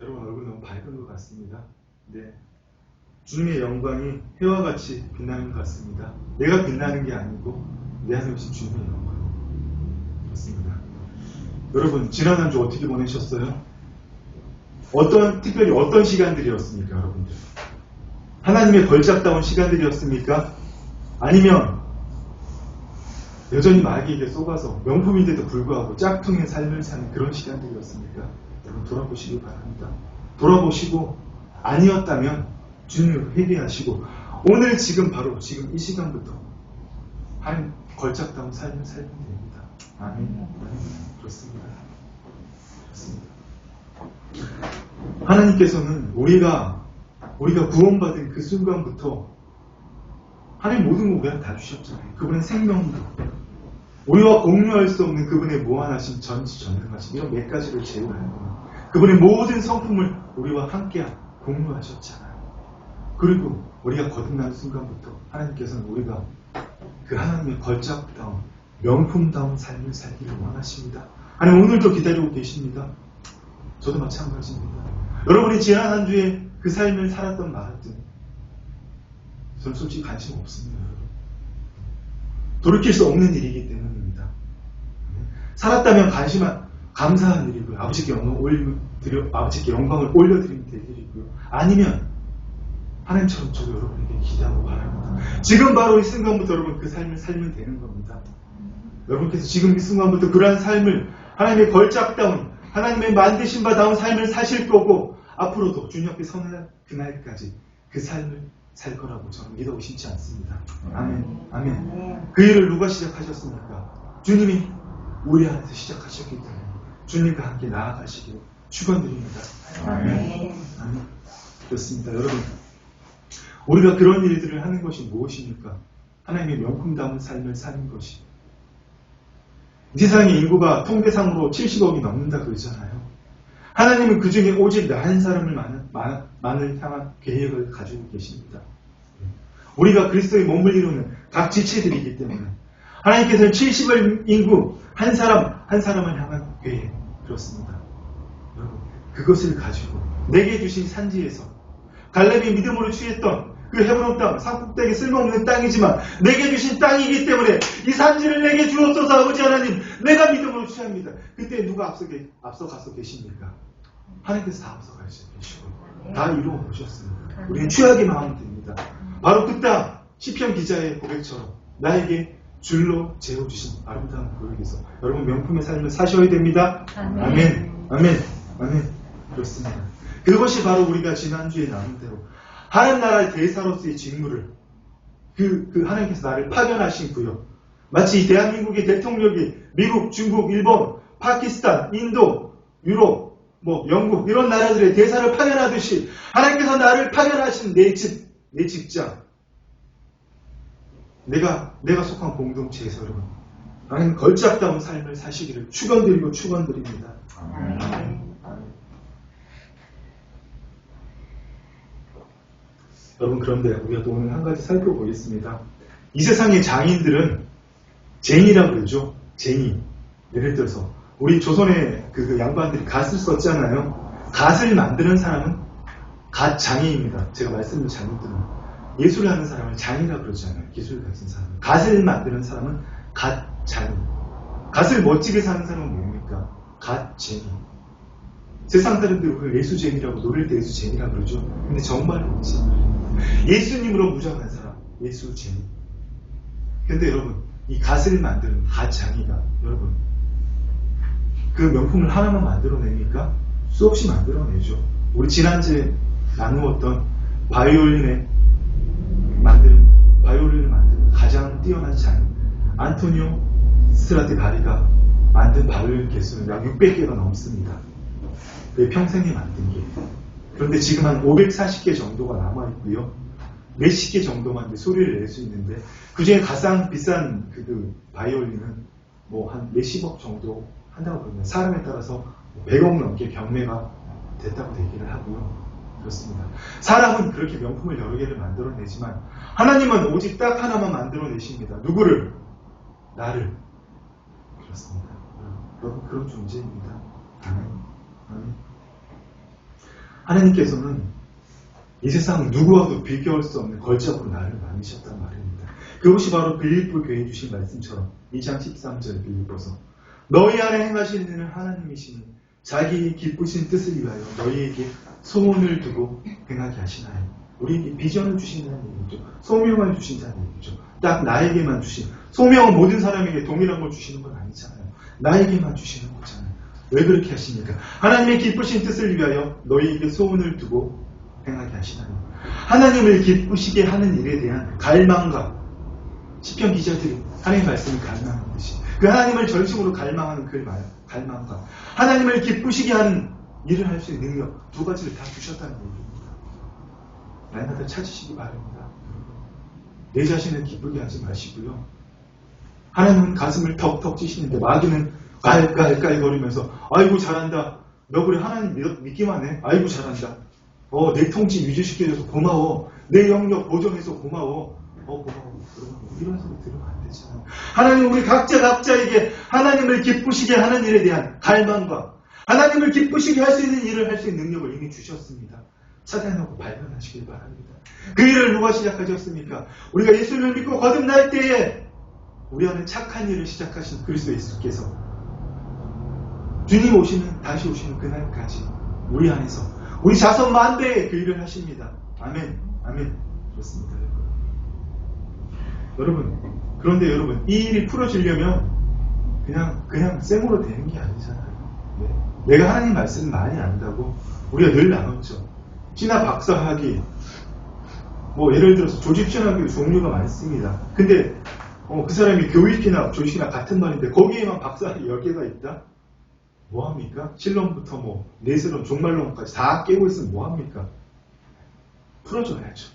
여러분 얼굴 너무 밝은 것 같습니다. 네. 주님의 영광이 해와 같이 빛나는 것 같습니다. 내가 빛나는 게 아니고 내 안에 오신 주님의 영광. 그렇습니다. 여러분 지난 한 주 어떻게 보내셨어요? 특별히 어떤 시간들이었습니까, 여러분들? 하나님의 걸작다운 시간들이었습니까? 아니면 여전히 마귀에게 속아서 명품인데도 불구하고 짝퉁의 삶을 사는 그런 시간들이었습니까? 여러분 돌아보시기 바랍니다. 돌아보시고 아니었다면 주님을 회개하시고 오늘 지금 바로 지금 이 시간부터 한 걸작다운 삶을 살면 됩니다. 아멘. 그렇습니다. 하나님께서는 우리가 구원받은 그 순간부터 하나님 모든 걸 우리한테 다 주셨잖아요. 그분의 생명도 우리와 공유할 수 없는 그분의 무한하심, 전지전능하심 이런 몇 가지를 제공하는 그분의 모든 성품을 우리와 함께 공유하셨잖아요. 그리고 우리가 거듭난 순간부터 하나님께서는 우리가 그 하나님의 걸작다운 명품다운 삶을 살기를 원하십니다. 하나님 오늘도 기다리고 계십니다. 저도 마찬가지입니다. 여러분이 지난 한 주에 그 삶을 살았던 말았든 저는 솔직히 관심 없습니다. 돌이킬 수 없는 일이기 때문입니다. 살았다면 감사한 일이고요. 아버지께 영광을 올려드리면 될 일이고요. 아니면 하나님처럼 저도 여러분에게 기대하고 바랍니다. 지금 바로 이 순간부터 여러분 그 삶을 살면 되는 겁니다. 여러분께서 지금 이 순간부터 그러한 삶을 하나님의 걸작다운 하나님의 만드신 바다운 삶을 사실 거고 앞으로도 주님 앞에 서는 그날까지 그 삶을 살 거라고 저는 믿어 의심치 않습니다. 아멘. 아멘. 그 일을 누가 시작하셨습니까? 주님이 우리 안에서 시작하셨기 때문에 주님과 함께 나아가시기를 축원드립니다. 아멘. 아멘. 그렇습니다. 여러분 우리가 그런 일들을 하는 것이 무엇입니까? 하나님의 명품다운 삶을 사는 것이. 이 세상의 인구가 통계상으로 70억이 넘는다 그러잖아요. 하나님은 그 중에 오직 나 한 사람을 만을 향한 계획을 가지고 계십니다. 우리가 그리스도의 몸을 이루는 각 지체들이기 때문에 하나님께서는 70억 인구 한 사람을 향한 계획 그렇습니다. 여러분 그것을 가지고 내게 주신 산지에서 갈렙이 믿음으로 취했던 그 헤브론 땅, 산꼭대기 쓸모없는 땅이지만 내게 주신 땅이기 때문에 이 산지를 내게 주옵소서 아버지 하나님 내가 믿음으로 취합니다. 그때 누가 앞서가서 계십니까? 하나님께서 다 앞서가 계시고 다 이루어 보셨습니다. 우리는 취하기만 하면 됩니다. 바로 그 땅 시편 기자의 고백처럼 나에게 줄로 재워주신 아름다운 고백에서 여러분 명품의 삶을 사셔야 됩니다. 아멘. 아멘. 아멘. 그렇습니다. 그것이 바로 우리가 지난주에 나눈 대로 하나님 나라의 대사로서의 직무를 그 하나님께서 나를 파견하신 구역 마치 대한민국의 대통령이 미국, 중국, 일본, 파키스탄, 인도, 유럽, 영국 이런 나라들의 대사를 파견하듯이 하나님께서 나를 파견하신 내 직장 내가 속한 공동체에서 여러분 하나님 걸작다운 삶을 사시기를 축원드립니다. 아멘. 여러분 그런데 우리가 또 오늘 한 가지 살펴보겠습니다. 이 세상의 장인들은 쟁이라고 그러죠. 쟁이. 예를 들어서 우리 조선의 그 양반들이 갓을 썼잖아요. 갓을 만드는 사람은 갓장이입니다. 제가 말씀드린 잘못들은 예술을 하는 사람을 장이라고 그러잖아요. 기술을 가진 사람은. 갓을 만드는 사람은 갓장이. 갓을 멋지게 사는 사람은 뭡니까? 갓쟁이. 세상 사람들이 그걸 예수쟁이라고 노릴 때 예수쟁이라고 그러죠. 근데 정말은 뭐지? 예수님으로 무장한 사람, 예수쟁이. 근데 여러분, 이 갓을 만드는 갓장이가 여러분 그 명품을 하나만 만들어냅니까? 수없이 만들어내죠. 우리 지난주에 나누었던 바이올린을 만드는 가장 뛰어난 장인 안토니오 스트라디바리가 만든 바이올린 개수는 약 600개가 넘습니다. 그게 평생에 만든 게. 그런데 지금 한 540개 정도가 남아있고요. 몇십 개 정도만 소리를 낼 수 있는데 그 중에 가장 비싼 그 바이올린은 한 몇십억 정도 한다고 그러면 사람에 따라서 100억 넘게 경매가 됐다고 얘기를 하고요. 그렇습니다. 사람은 그렇게 명품을 여러 개를 만들어내지만 하나님은 오직 딱 하나만 만들어내십니다. 누구를? 나를. 그렇습니다. 여러분 그런 존재입니다. 아멘. 아멘. 하나님께서는 이 세상 누구와도 비교할 수 없는 걸작으로 나를 만드셨단 말입니다. 그것이 바로 빌립보 교회에 주신 말씀처럼 2장 13절 빌립보서 너희 안에 행하시는 이는 하나님이시니 자기 기쁘신 뜻을 위하여 너희에게 소원을 두고 행하게 하시나요. 우리에게 비전을 주신다는 얘기죠. 소명을 주신다는 얘기죠. 딱 나에게만 주신, 소명은 모든 사람에게 동일한 걸 주시는 건 아니잖아요. 나에게만 주시는 거잖아요. 왜 그렇게 하십니까? 하나님의 기쁘신 뜻을 위하여 너희에게 소원을 두고 행하게 하시나요. 하나님을 기쁘시게 하는 일에 대한 갈망과 시편 기자들이 하나님의 말씀을 갈망하는 듯이 그 하나님을 전심으로 갈망하는 그 갈망과 하나님을 기쁘시게 하는 일을 할 수 있는 능력 두 가지를 다 주셨다는 얘기입니다. 날마다 찾으시기 바랍니다. 내 자신을 기쁘게 하지 마시고요. 하나님은 가슴을 턱턱 찌시는데 마귀는 깔깔깔 거리면서 아이고 잘한다. 너 그래 하나님 믿기만 해. 아이고 잘한다. 내 통치 유지시켜줘서 고마워. 내 영역 보존해서 고마워. 고마워. 이런 소리 들으면 안 되잖아요. 하나님 우리 각자에게 하나님을 기쁘시게 하는 일에 대한 갈망과 하나님을 기쁘시게 할 수 있는 일을 할 수 있는 능력을 이미 주셨습니다. 찾아내고 발견하시길 바랍니다. 그 일을 누가 시작하셨습니까? 우리가 예수를 믿고 거듭날 때에 우리 안에 착한 일을 시작하신 그리스도 예수께서 주님 다시 오시는 그날까지 우리 안에서 우리 자손 만대에 그 일을 하십니다. 아멘. 아멘. 그렇습니다. 여러분, 그런데 여러분, 이 일이 풀어지려면 그냥 생으로 되는 게 아니잖아요. 네. 내가 하나님 말씀을 많이 안다고 우리가 늘 나눴죠. 신학 박사학위, 예를 들어서 조직신학교 종류가 많습니다. 근데 그 사람이 교육이나 조직이나 같은 말인데 거기에만 박사학위 10개가 있다? 뭐합니까? 실론부터 내세론, 종말론까지 다 깨고 있으면 뭐합니까? 풀어줘야죠.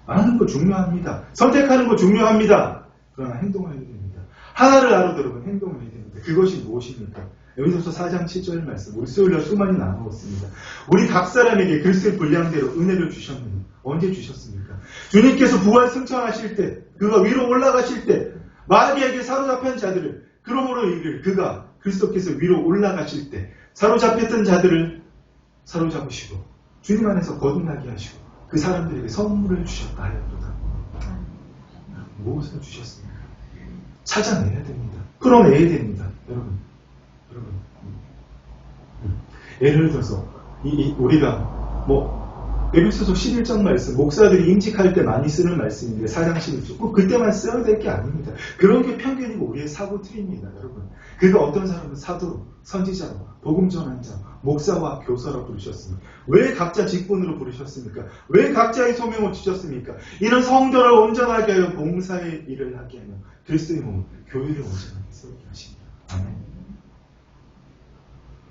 아는 거 중요합니다. 선택하는 거 중요합니다. 그러나 행동을 해야 됩니다. 하나를 알아도 여러분 행동을 해야 됩니다. 그것이 무엇입니까? 여기서 4장 7절 말씀, 우리 수요일날 수많이 나누었습니다. 우리 각 사람에게 글쎄 분량대로 은혜를 주셨느니 언제 주셨습니까? 주님께서 부활 승천하실 때, 그가 위로 올라가실 때 마귀에게 사로잡힌 자들을 그러므로 이를 그가 그리스도께서 위로 올라가실 때 사로잡혔던 자들을 사로잡으시고 주님 안에서 거듭나게 하시고 그 사람들에게 선물을 주셨다 하였도다. 무엇을 주셨습니까? 찾아내야 됩니다. 풀어내야 됩니다. 여러분. 예를 들어서 우리가 에베소서 11장 말씀 목사들이 임직할 때 많이 쓰는 말씀인데 4장 11절 꼭 그때만 써야 될 게 아닙니다. 그런 게 편견이고 우리의 사고 틀입니다. 여러분. 그가 어떤 사람은 사도로, 선지자로, 복음 전환자, 목사와 교사로 부르셨습니까? 왜 각자 직분으로 부르셨습니까? 왜 각자의 소명을 주셨습니까? 이는 성도를 온전하게 하여 봉사의 일을 하게 하며 그리스도의 몸, 교회를 온전하게 세우게 하십니다. 아멘.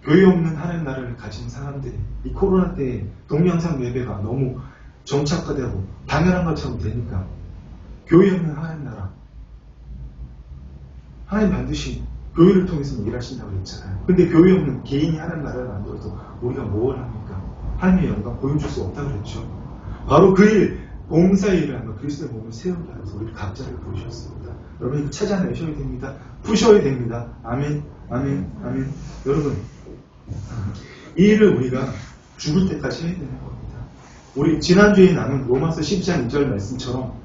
교회 없는 하나님 나라를 가진 사람들이 이 코로나 때에 동영상 예배가 너무 정착화되고 당연한 것처럼 되니까 교회 없는 하나님 나라 하나님 반드시 교회를 통해서 일하신다고 했잖아요. 근데 교회 없는 개인이 하나님 나라를 만들어서 우리가 뭘 합니까? 하나님의 영광 보여줄 수 없다고 그랬죠. 바로 그 일, 봉사의 일을 하며 그리스도의 몸을 세우게 하면서 우리 각자를 부르셨습니다. 여러분 이거 찾아내셔야 됩니다. 푸셔야 됩니다. 아멘, 아멘, 아멘. 여러분 이 일을 우리가 죽을 때까지 해야 되는 겁니다. 우리 지난주에 나눈 로마서 12장 2절 말씀처럼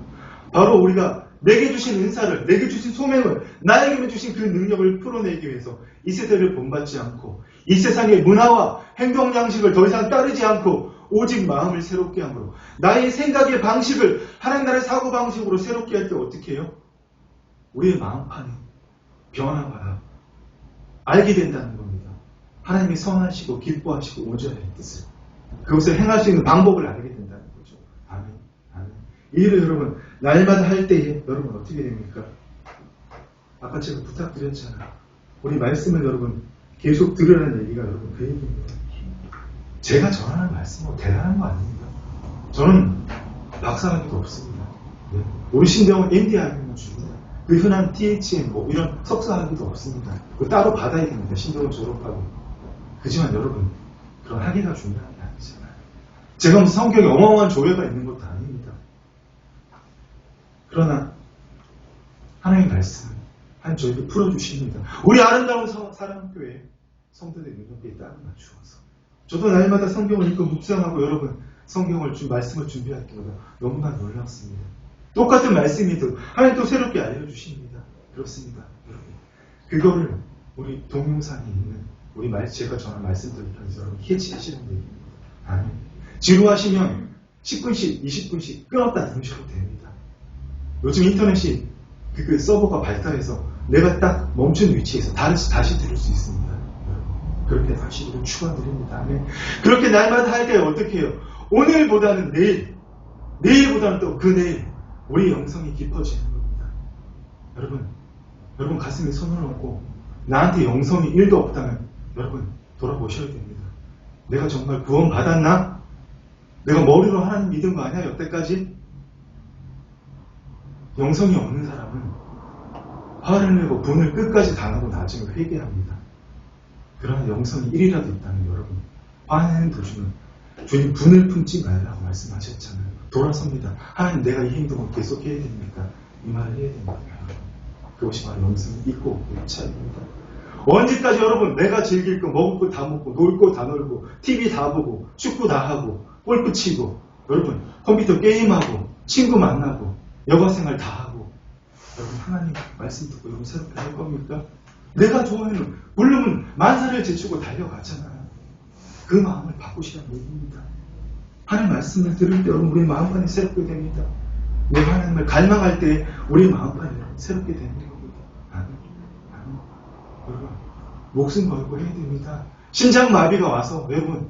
바로 우리가 내게 주신 은사를, 내게 주신 소명을, 나에게 주신 그 능력을 풀어내기 위해서 이 세대를 본받지 않고 이 세상의 문화와 행동 양식을 더 이상 따르지 않고 오직 마음을 새롭게 함으로 나의 생각의 방식을 하나님 나라의 사고방식으로 새롭게 할 때 어떻게 해요? 우리의 마음판이 변화가 알게 된다는 겁니다. 하나님이 선하시고 기뻐하시고 온전한 뜻을 그것을 행할 수 있는 방법을 알게 된다는 거죠. 아멘. 아멘. 이 일을 여러분 날마다 할 때에 여러분 어떻게 됩니까? 아까 제가 부탁드렸잖아요. 우리 말씀을 여러분 계속 들으라는 얘기가 여러분 그 얘기입니다. 제가 전하는 말씀은 대단한 거 아닙니다. 저는 박사학위도 없습니다. 네. 우리 신병은 MD학위만 줍니다. 그 흔한 THM 이런 석사학위도 없습니다. 그거 따로 받아야 됩니다. 신병을 졸업하고. 그렇지만 여러분 그런 학위가 중요한 게 아니잖아요. 제가 무슨 성경에 어마어마한 조회가 있는 것도 아닙니다. 그러나 하나님의 말씀 한 저에게 풀어주십니다. 우리 아름다운 사랑교회 성도들의 눈높이에 따라 맞추어서 저도 날마다 성경을 읽고 묵상하고 여러분 성경을 말씀을 준비할 때마다 너무나 놀랍습니다. 똑같은 말씀이도 하나님 또 새롭게 알려주십니다. 그렇습니다. 여러분. 그거를 우리 동영상에 있는 제가 전한 말씀들을 통해서 여러분 캐치하시는 얘기입니다. 아멘. 지루하시면 10분씩, 20분씩 끊었다 들으셔도 됩니다. 요즘 인터넷이 그 서버가 발달해서 내가 딱 멈춘 위치에서 다시 들을 수 있습니다. 그렇게 하시기를 축원드립니다. 아멘. 그렇게 날마다 할 때 어떻게 해요? 오늘보다는 내일, 내일보다는 또 그 내일 우리 영성이 깊어지는 겁니다. 여러분 가슴에 손을 얹고 나한테 영성이 1도 없다면 여러분 돌아보셔야 됩니다. 내가 정말 구원 받았나? 내가 머리로 하나님 믿은 거 아니야 여태까지? 영성이 없는 사람은 화를 내고 분을 끝까지 당하고 나중에 회개합니다. 그러나 영성이 1이라도 있다면 여러분 화내는 도중은 주님 분을 품지 말라고 말씀하셨잖아요. 돌아섭니다. 하나님 내가 이 행동을 계속 해야 됩니까? 이 말을 해야 됩니까? 그것이 바로 영성이 있고 없고의 차이입니다. 언제까지 여러분 내가 즐길 거 먹을 거 다 먹고 놀 거 다 놀고 TV 다 보고 축구 다 하고 골프 치고 여러분 컴퓨터 게임하고 친구 만나고 여가생활 다 하고 여러분 하나님 말씀 듣고 여러분 새롭게 할 겁니까? 내가 좋아하는 물론 만사를 제치고 달려가잖아요. 그 마음을 바꾸시라는 얘기입니다. 하나님 말씀을 들을 때 여러분 우리 마음판이 새롭게 됩니다. 내가 하나님을 갈망할 때 우리 마음판이 새롭게 되는 겁니다. 아멘. 여러분 목숨 걸고 해야 됩니다. 심장마비가 와서 여러분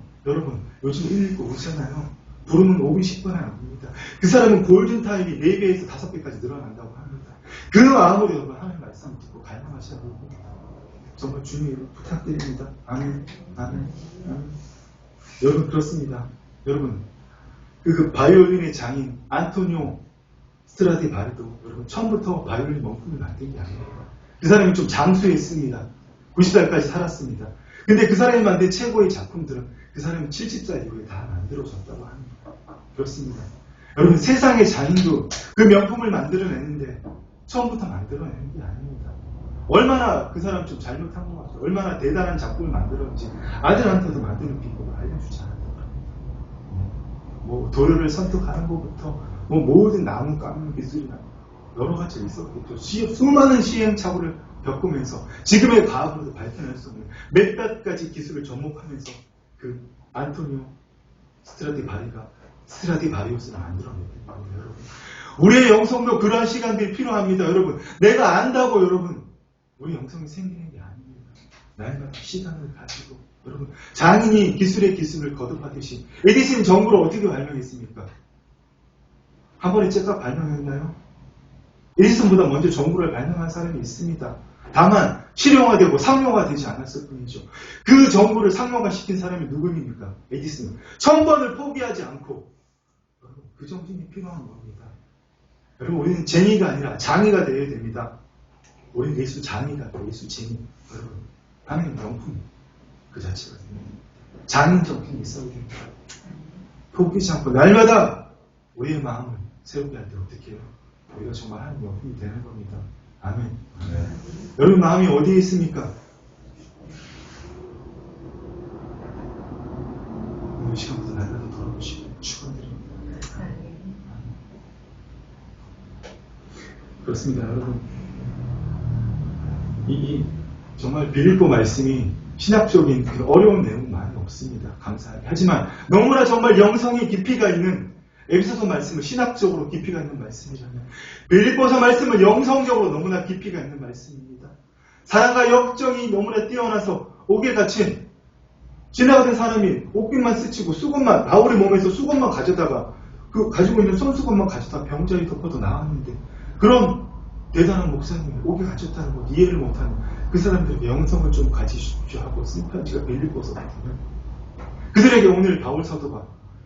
요즘 119 오잖아요. 부르면 5분 10분 안 옵니다. 그 사람은 골든타임이 4배에서 5배까지 늘어난다고 합니다. 그 마음으로 여러분 하나님 말씀 듣고 갈망하시라고 합니다. 정말 주님 부탁드립니다. 아멘. 여러분 그렇습니다. 여러분 그 바이올린의 장인 안토니오 스트라디바리도 여러분 처음부터 바이올린 명품을 만든 게 아니에요. 그 사람이 좀 장수했습니다. 90살까지 살았습니다. 근데 그 사람이 만든 최고의 작품들은 그 사람이 70살 이후에 다 만들어졌다고 합니다. 그렇습니다. 여러분 세상의 장인도 그 명품을 만들어내는데 처음부터 만들어내는 게 아닙니다. 얼마나 그 사람 좀 잘못한 것 같아요. 얼마나 대단한 작품을 만들었는지 아들한테도 만드는 비법을 알려주지 않았다고 합니다. 도료를 선택하는 것부터 모든 나무 깎는 기술이나 여러 가지가 있었겠죠. 수많은 시행착오를 겪으면서 지금의 과학으로도 밝혀낼 수 없는 몇몇 가지 기술을 접목하면서 그 안토니오 스트라디바리우스를 만들어냈던 거예요. 여러분 우리의 영성도 그러한 시간들이 필요합니다. 여러분 내가 안다고 여러분 우리 영성이 생기는 게 아닙니다. 날마다 시간을 가지고 여러분 장인이 기술의 기술을 거듭하듯이 에디슨 전구를 어떻게 발명했습니까? 한 번에 째깍 발명했나요? 에디슨보다 먼저 전구를 발명한 사람이 있습니다. 다만 실용화되고 상용화되지 않았을 뿐이죠. 그 전구를 상용화시킨 사람이 누구입니까? 에디슨. 1000번을 포기하지 않고 여러분 그 정신이 필요한 겁니다. 여러분 우리는 쟁이가 아니라 장이가 되어야 됩니다. 우리는 예수 장이가 돼 예수 쟁이. 여러분 하나님 명품 그 자체가 됩니다. 장인 정신이 있어야 됩니다. 포기하지 않고 날마다 우리의 마음을 새롭게 할 때 어떻게 해요? 우리가 정말 하나님 명품이 되는 겁니다. 아멘. 네. 여러분 마음이 어디에 있습니까? 오늘 시간부터 날마다 돌아보시고 축원드립니다. 그렇습니다, 여러분. 이 정말 빌립보 말씀이 신학적인 그 어려운 내용 많이 없습니다. 감사하게. 하지만 너무나 정말 영성의 깊이가 있는 에베소서 말씀은 신학적으로 깊이가 있는 말씀이라면 빌립보서 말씀은 영성적으로 너무나 깊이가 있는 말씀입니다. 사랑과 역정이 너무나 뛰어나서 옥에 갇힌 지나가던 사람이 옷깃만 스치고 수건만 바울의 몸에서 수건만 가져다가 그 가지고 있는 손수건만 가져다 병자에 덮어도 나왔는데 그런 대단한 목사님이 옥에 갇혔다는 것 이해를 못하는 그 사람들에게 영성을 좀 가지십시오 하고 쓴 편지가 빌립보서거든요. 그들에게 오늘 바울 사도가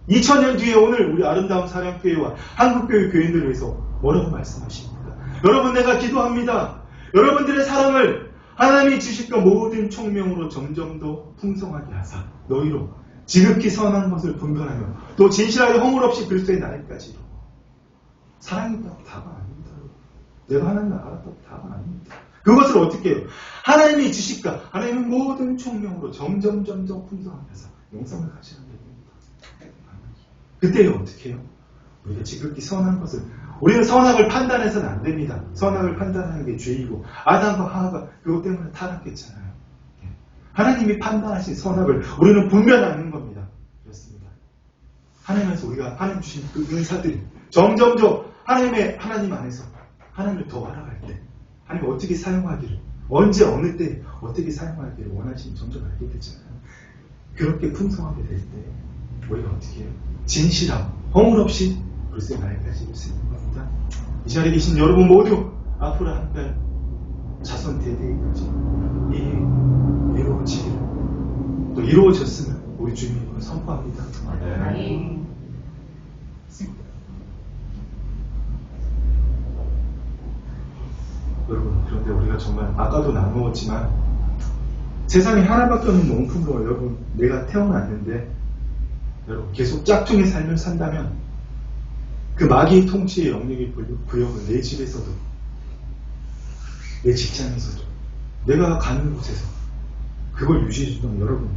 2000년 뒤에 오늘 우리 아름다운 사랑교회와 한국교회 교인들을 위해서 뭐라고 말씀하십니까? 여러분 내가 기도합니다. 여러분들의 사랑을 하나님이 주실 것 모든 총명으로 점점 더 풍성하게 하사 너희로 지극히 선한 것을 분별하며 또 진실하게 허물 없이 그리스도의 날까지로 사랑이 있다고 다가 아닙니다. 내가 하나님 알았다고 다가 아닙니다. 그것을 어떻게 해요? 하나님이 주실까? 하나님은 모든 총명으로 점점 풍성하게 하사 영성을 가지는 얘기입니다. 그때 어떻게 해요? 우리가 지극히 선한 것을, 우리는 선악을 판단해서는 안 됩니다. 선악을 판단하는 게 죄이고, 아담과 하하가 그것 때문에 타락했잖아요. 하나님이 판단하신 선악을 우리는 분별하는 겁니다. 그렇습니다. 하나님에서 우리가 하나님 주신 그 은사들이 점점점 하나님 안에서 하나님을 더 알아갈 때, 하나님 어떻게 사용하기를, 언제 어느 때 어떻게 사용하기를 원하시는 점점 알게 되잖아요. 그렇게 풍성하게 될 때 우리가 어떻게 해요? 진실함, 허물 없이 글쎄 맑아질 수 있는 겁니다. 이 자리에 계신 여러분 모두 앞으로 한 달 자손 대대까지 이루어지기를, 또 이루어졌으면 우리 주님을 선포합니다. 네. 여러분, 그런데 우리가 정말 아까도 나누었지만 세상에 하나밖에 없는 명품으로 여러분 내가 태어났는데 여러분 계속 짝퉁의 삶을 산다면 그 마귀의 통치의 영역의 구역을 내 집에서도, 내 직장에서도, 내가 가는 곳에서 그걸 유지해주던 여러분,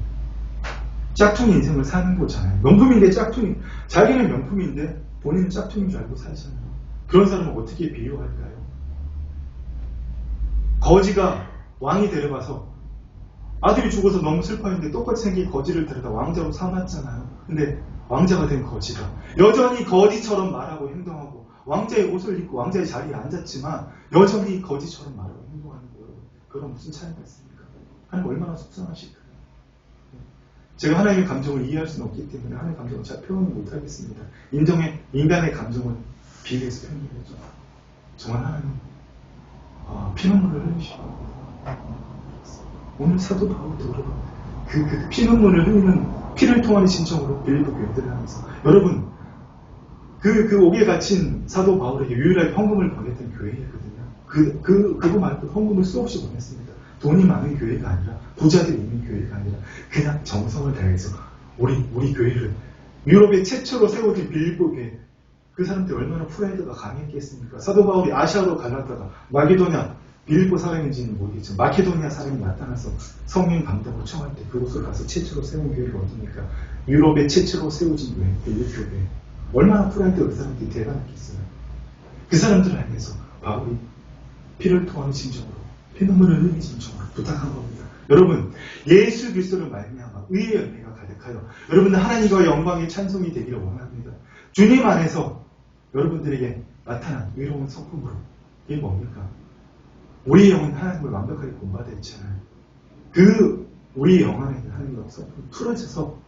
짝퉁 인생을 사는 거잖아요. 명품인데 짝퉁이, 자기는 명품인데 본인은 짝퉁인 줄 알고 살잖아요. 그런 사람은 어떻게 비유할까요? 거지가 왕이 데려가서 아들이 죽어서 너무 슬퍼했는데 똑같이 생긴 거지를 데려다 왕자로 삼았잖아요. 근데 왕자가 된 거지가 여전히 거지처럼 말하고 행동하고 왕자의 옷을 입고 왕자의 자리에 앉았지만 여전히 거지처럼 말하고 행동하는 거예요. 그럼 무슨 차이가 있습니까? 하나님 얼마나 속상하실까요? 제가 하나님의 감정을 이해할 수는 없기 때문에 하나님의 감정을 잘 표현을 못하겠습니다. 인간의 감정을 비교해서 표현해야죠. 정말 하나님 피눈물을 흘리시고 오늘 사도 바울도 여러분 그 피눈물을 흘리는 피를 통하는 심정으로 빌립보 교회들을 하면서 여러분 그 옥에 갇힌 사도 바울에게 유일하게 헌금을 보냈던 교회였거든요. 그거 말고 헌금을 수없이 보냈습니다. 돈이 많은 교회가 아니라 부자들이 있는 교회가 아니라 그냥 정성을 다해서 우리 교회를 유럽에 최초로 세워진 빌립보 교회, 그 사람들이 얼마나 프라이드가 강했겠습니까? 사도 바울이 아시아로 갈랐다가 마게도냐, 빌립보 사람인지는 모르겠지만 마케도니아 사람이 나타나서 성령 감동을 청할 때 그곳을 가서 최초로 세운 교회가 어디입니까? 유럽에 최초로 세워진 교회, 빌립보 교회. 얼마나 프라이드가 그 사람들이 대단했겠어요. 그 사람들을 향해서 바울이 피를 토하는 심정으로, 피눈물을 흘리는 심정으로 부탁한 겁니다. 여러분, 예수 그리스도를 말미암아 의의 열매가 가득하여 여러분들 하나님과 영광의 찬송이 되기를 원합니다. 주님 안에서 여러분들에게 나타난 의로운 성품으로, 이게 뭡니까? 우리의 영은 하나님을 완벽하게 본받아 있잖아요. 우리의 영 안에 있는 하나님의 성품이 풀어져서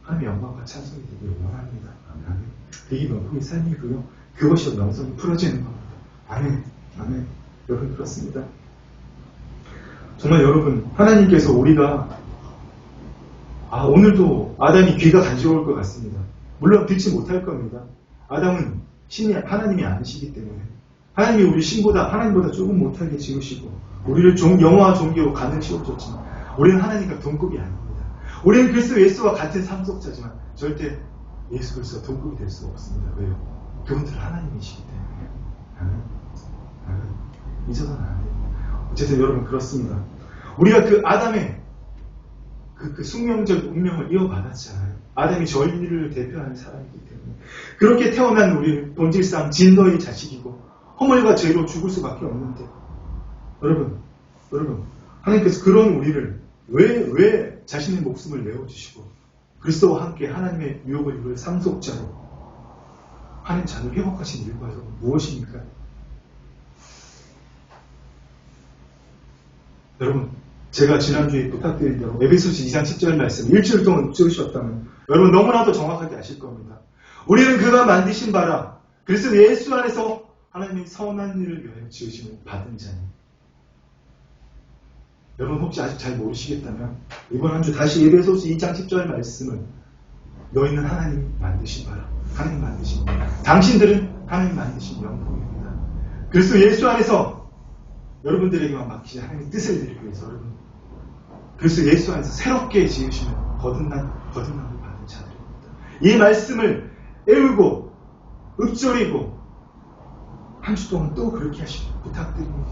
하나님의 영광과 찬송이 되기를 원합니다. 아멘. 이게 명품의 삶이고요. 그것이 영성이 풀어지는 겁니다. 아멘. 아멘. 여러분, 그렇습니다. 정말 여러분, 하나님께서 우리가 오늘도 아담이 귀가 간지러울 것 같습니다. 물론 듣지 못할 겁니다. 아담은 신이 하나님이 아니시기 때문에 하나님이 우리 신보다 하나님보다 조금 못하게 지으시고 우리를 영화와 종교로 가는 씌워줬지만 우리는 하나님과 동급이 아닙니다. 우리는 그리스도 예수와 같은 상속자지만 절대 예수 그리스도와 동급이 될 수 없습니다. 왜요? 그분들은 하나님이시기 때문에. 아멘. 잊어서는 안 됩니다. 어쨌든 여러분, 그렇습니다. 우리가 그 아담의 그 숙명적 운명을 이어받았잖아요. 아담이 저희를 대표하는 사람이기 때문에. 그렇게 태어난 우리는 본질상 진노의 자식이고 허물과 죄로 죽을 수밖에 없는데 여러분 하나님께서 그런 우리를 왜 자신의 목숨을 내어주시고 그리스도와 함께 하나님의 유업을 이룰 상속자로 하는 자를 회복하신 이유가 여러분 무엇입니까? 여러분, 제가 지난주에 부탁드린 대로 에베소서 2장 10절 말씀 일주일 동안 들으셨다면 여러분 너무나도 정확하게 아실 겁니다. 우리는 그가 만드신 바라 그리스도 예수 안에서 하나님의 선한 일을 위하여 지으심을 받은 자니. 여러분 혹시 아직 잘 모르시겠다면 이번 한 주 다시 에베소서 2장 10절 말씀을 너희는 하나님 만드신 바라, 하나님 만드신 바라, 당신들은 하나님 만드신 영광입니다. 그리스도 예수 안에서 여러분들에게만 맡기신 하나님의 뜻을 이루기 위해서 여러분 그리스도 예수 안에서 새롭게 지으시면 거듭남을 받은 자들입니다. 이 말씀을 애우고 읊조리고 한 주 동안 또 그렇게 하시고 부탁드립니다.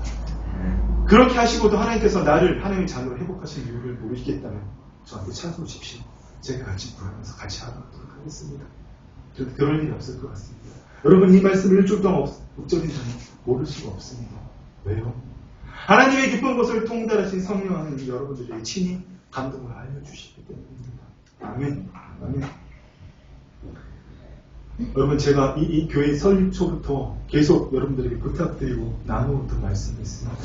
그렇게 하시고도 하나님께서 나를 하나님의 자녀로 회복하신 이유를 모르시겠다면 저한테 찾아오십시오. 제가 같이 구하면서 같이 알아가도록 하겠습니다. 저도 그럴 일이 없을 것 같습니다. 여러분 이 말씀을 일주일 동안 옥절이잖아요. 모를 수가 없습니다. 왜요? 하나님의 깊은 곳을 통달하신 성령은 여러분들에게 친히 감동을 알려주시기 때문입니다. 아멘. 아멘. 여러분 제가 이 교회 설립 초부터 계속 여러분들에게 부탁드리고 나누었던 말씀이 있습니다.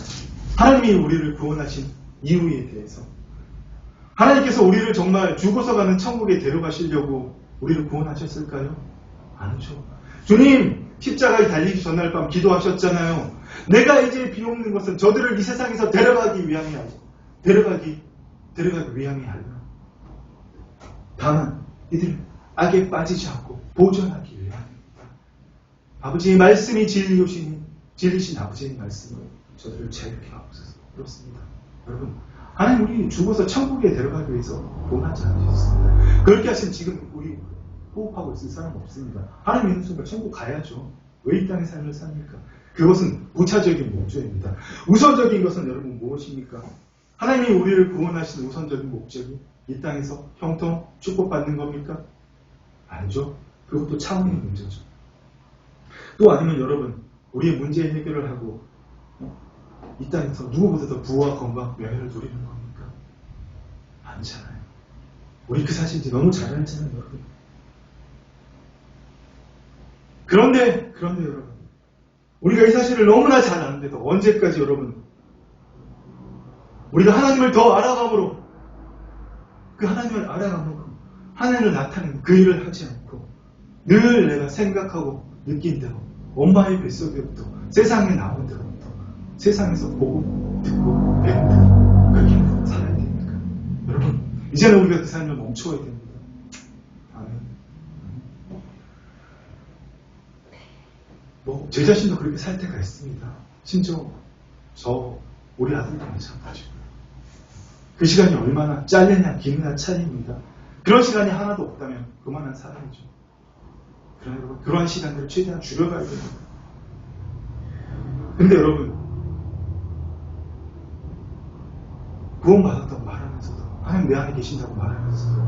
하나님이 우리를 구원하신 이유에 대해서 하나님께서 우리를 정말 죽어서 가는 천국에 데려가시려고 우리를 구원하셨을까요? 아니죠. 주님 십자가에 달리기 전날 밤 기도하셨잖아요. 내가 이제 비옵는 것은 저들을 이 세상에서 데려가기 위함이 아니고 데려가기 위함이 아니라 다만 이들 악에 빠지지 않고 보존하기 위함입니다. 아버지의 말씀이 진리신 아버지의 말씀을 저들을 자유케 하옵소서. 그렇습니다. 여러분 하나님 우리 죽어서 천국에 데려가기 위해서 원하지 않으셨습니다. 그렇게 하시면 지금 우리 호흡하고 있을 사람 없습니다. 하나님 있는 순간 천국 가야죠. 왜 이 땅의 삶을 삽니까? 그것은 부차적인 목적입니다. 우선적인 것은 여러분 무엇입니까? 하나님이 우리를 구원하신 우선적인 목적이 이 땅에서 형통 축복받는 겁니까? 아니죠. 그것도 차원의 문제죠. 또 아니면 여러분 우리의 문제 해결을 하고 이 땅에서 누구보다도 부와 건강, 명예를 누리는 겁니까? 아니잖아요. 우리 그 사실 이제 너무 잘 알잖아요, 여러분. 그런데 여러분, 우리가 이 사실을 너무나 잘 아는데도 언제까지 여러분, 우리가 하나님을 더 알아감으로, 그 하나님을 알아감으로 하나님을 나타내는 그 일을 하지 않고 늘 내가 생각하고 느낀 대로 엄마의 뱃속에부터 세상에 나온 대로부터 세상에서 보고 듣고 배운 대로 그렇게 살아야 됩니까? 여러분 이제는 우리가 그 삶을 멈춰야 됩니다. 아멘. 제 자신도 그렇게 살 때가 있습니다. 심지어 우리 아들도 마찬가지고요. 그 시간이 얼마나 짧느냐 기느냐 차이입니다. 그런 시간이 하나도 없다면 그만한 사람이죠. 그러나 그러한 시간들을 최대한 줄여가야 됩니다. 근데 여러분 구원받았다고 말하면서도 하나님 내 안에 계신다고 말하면서도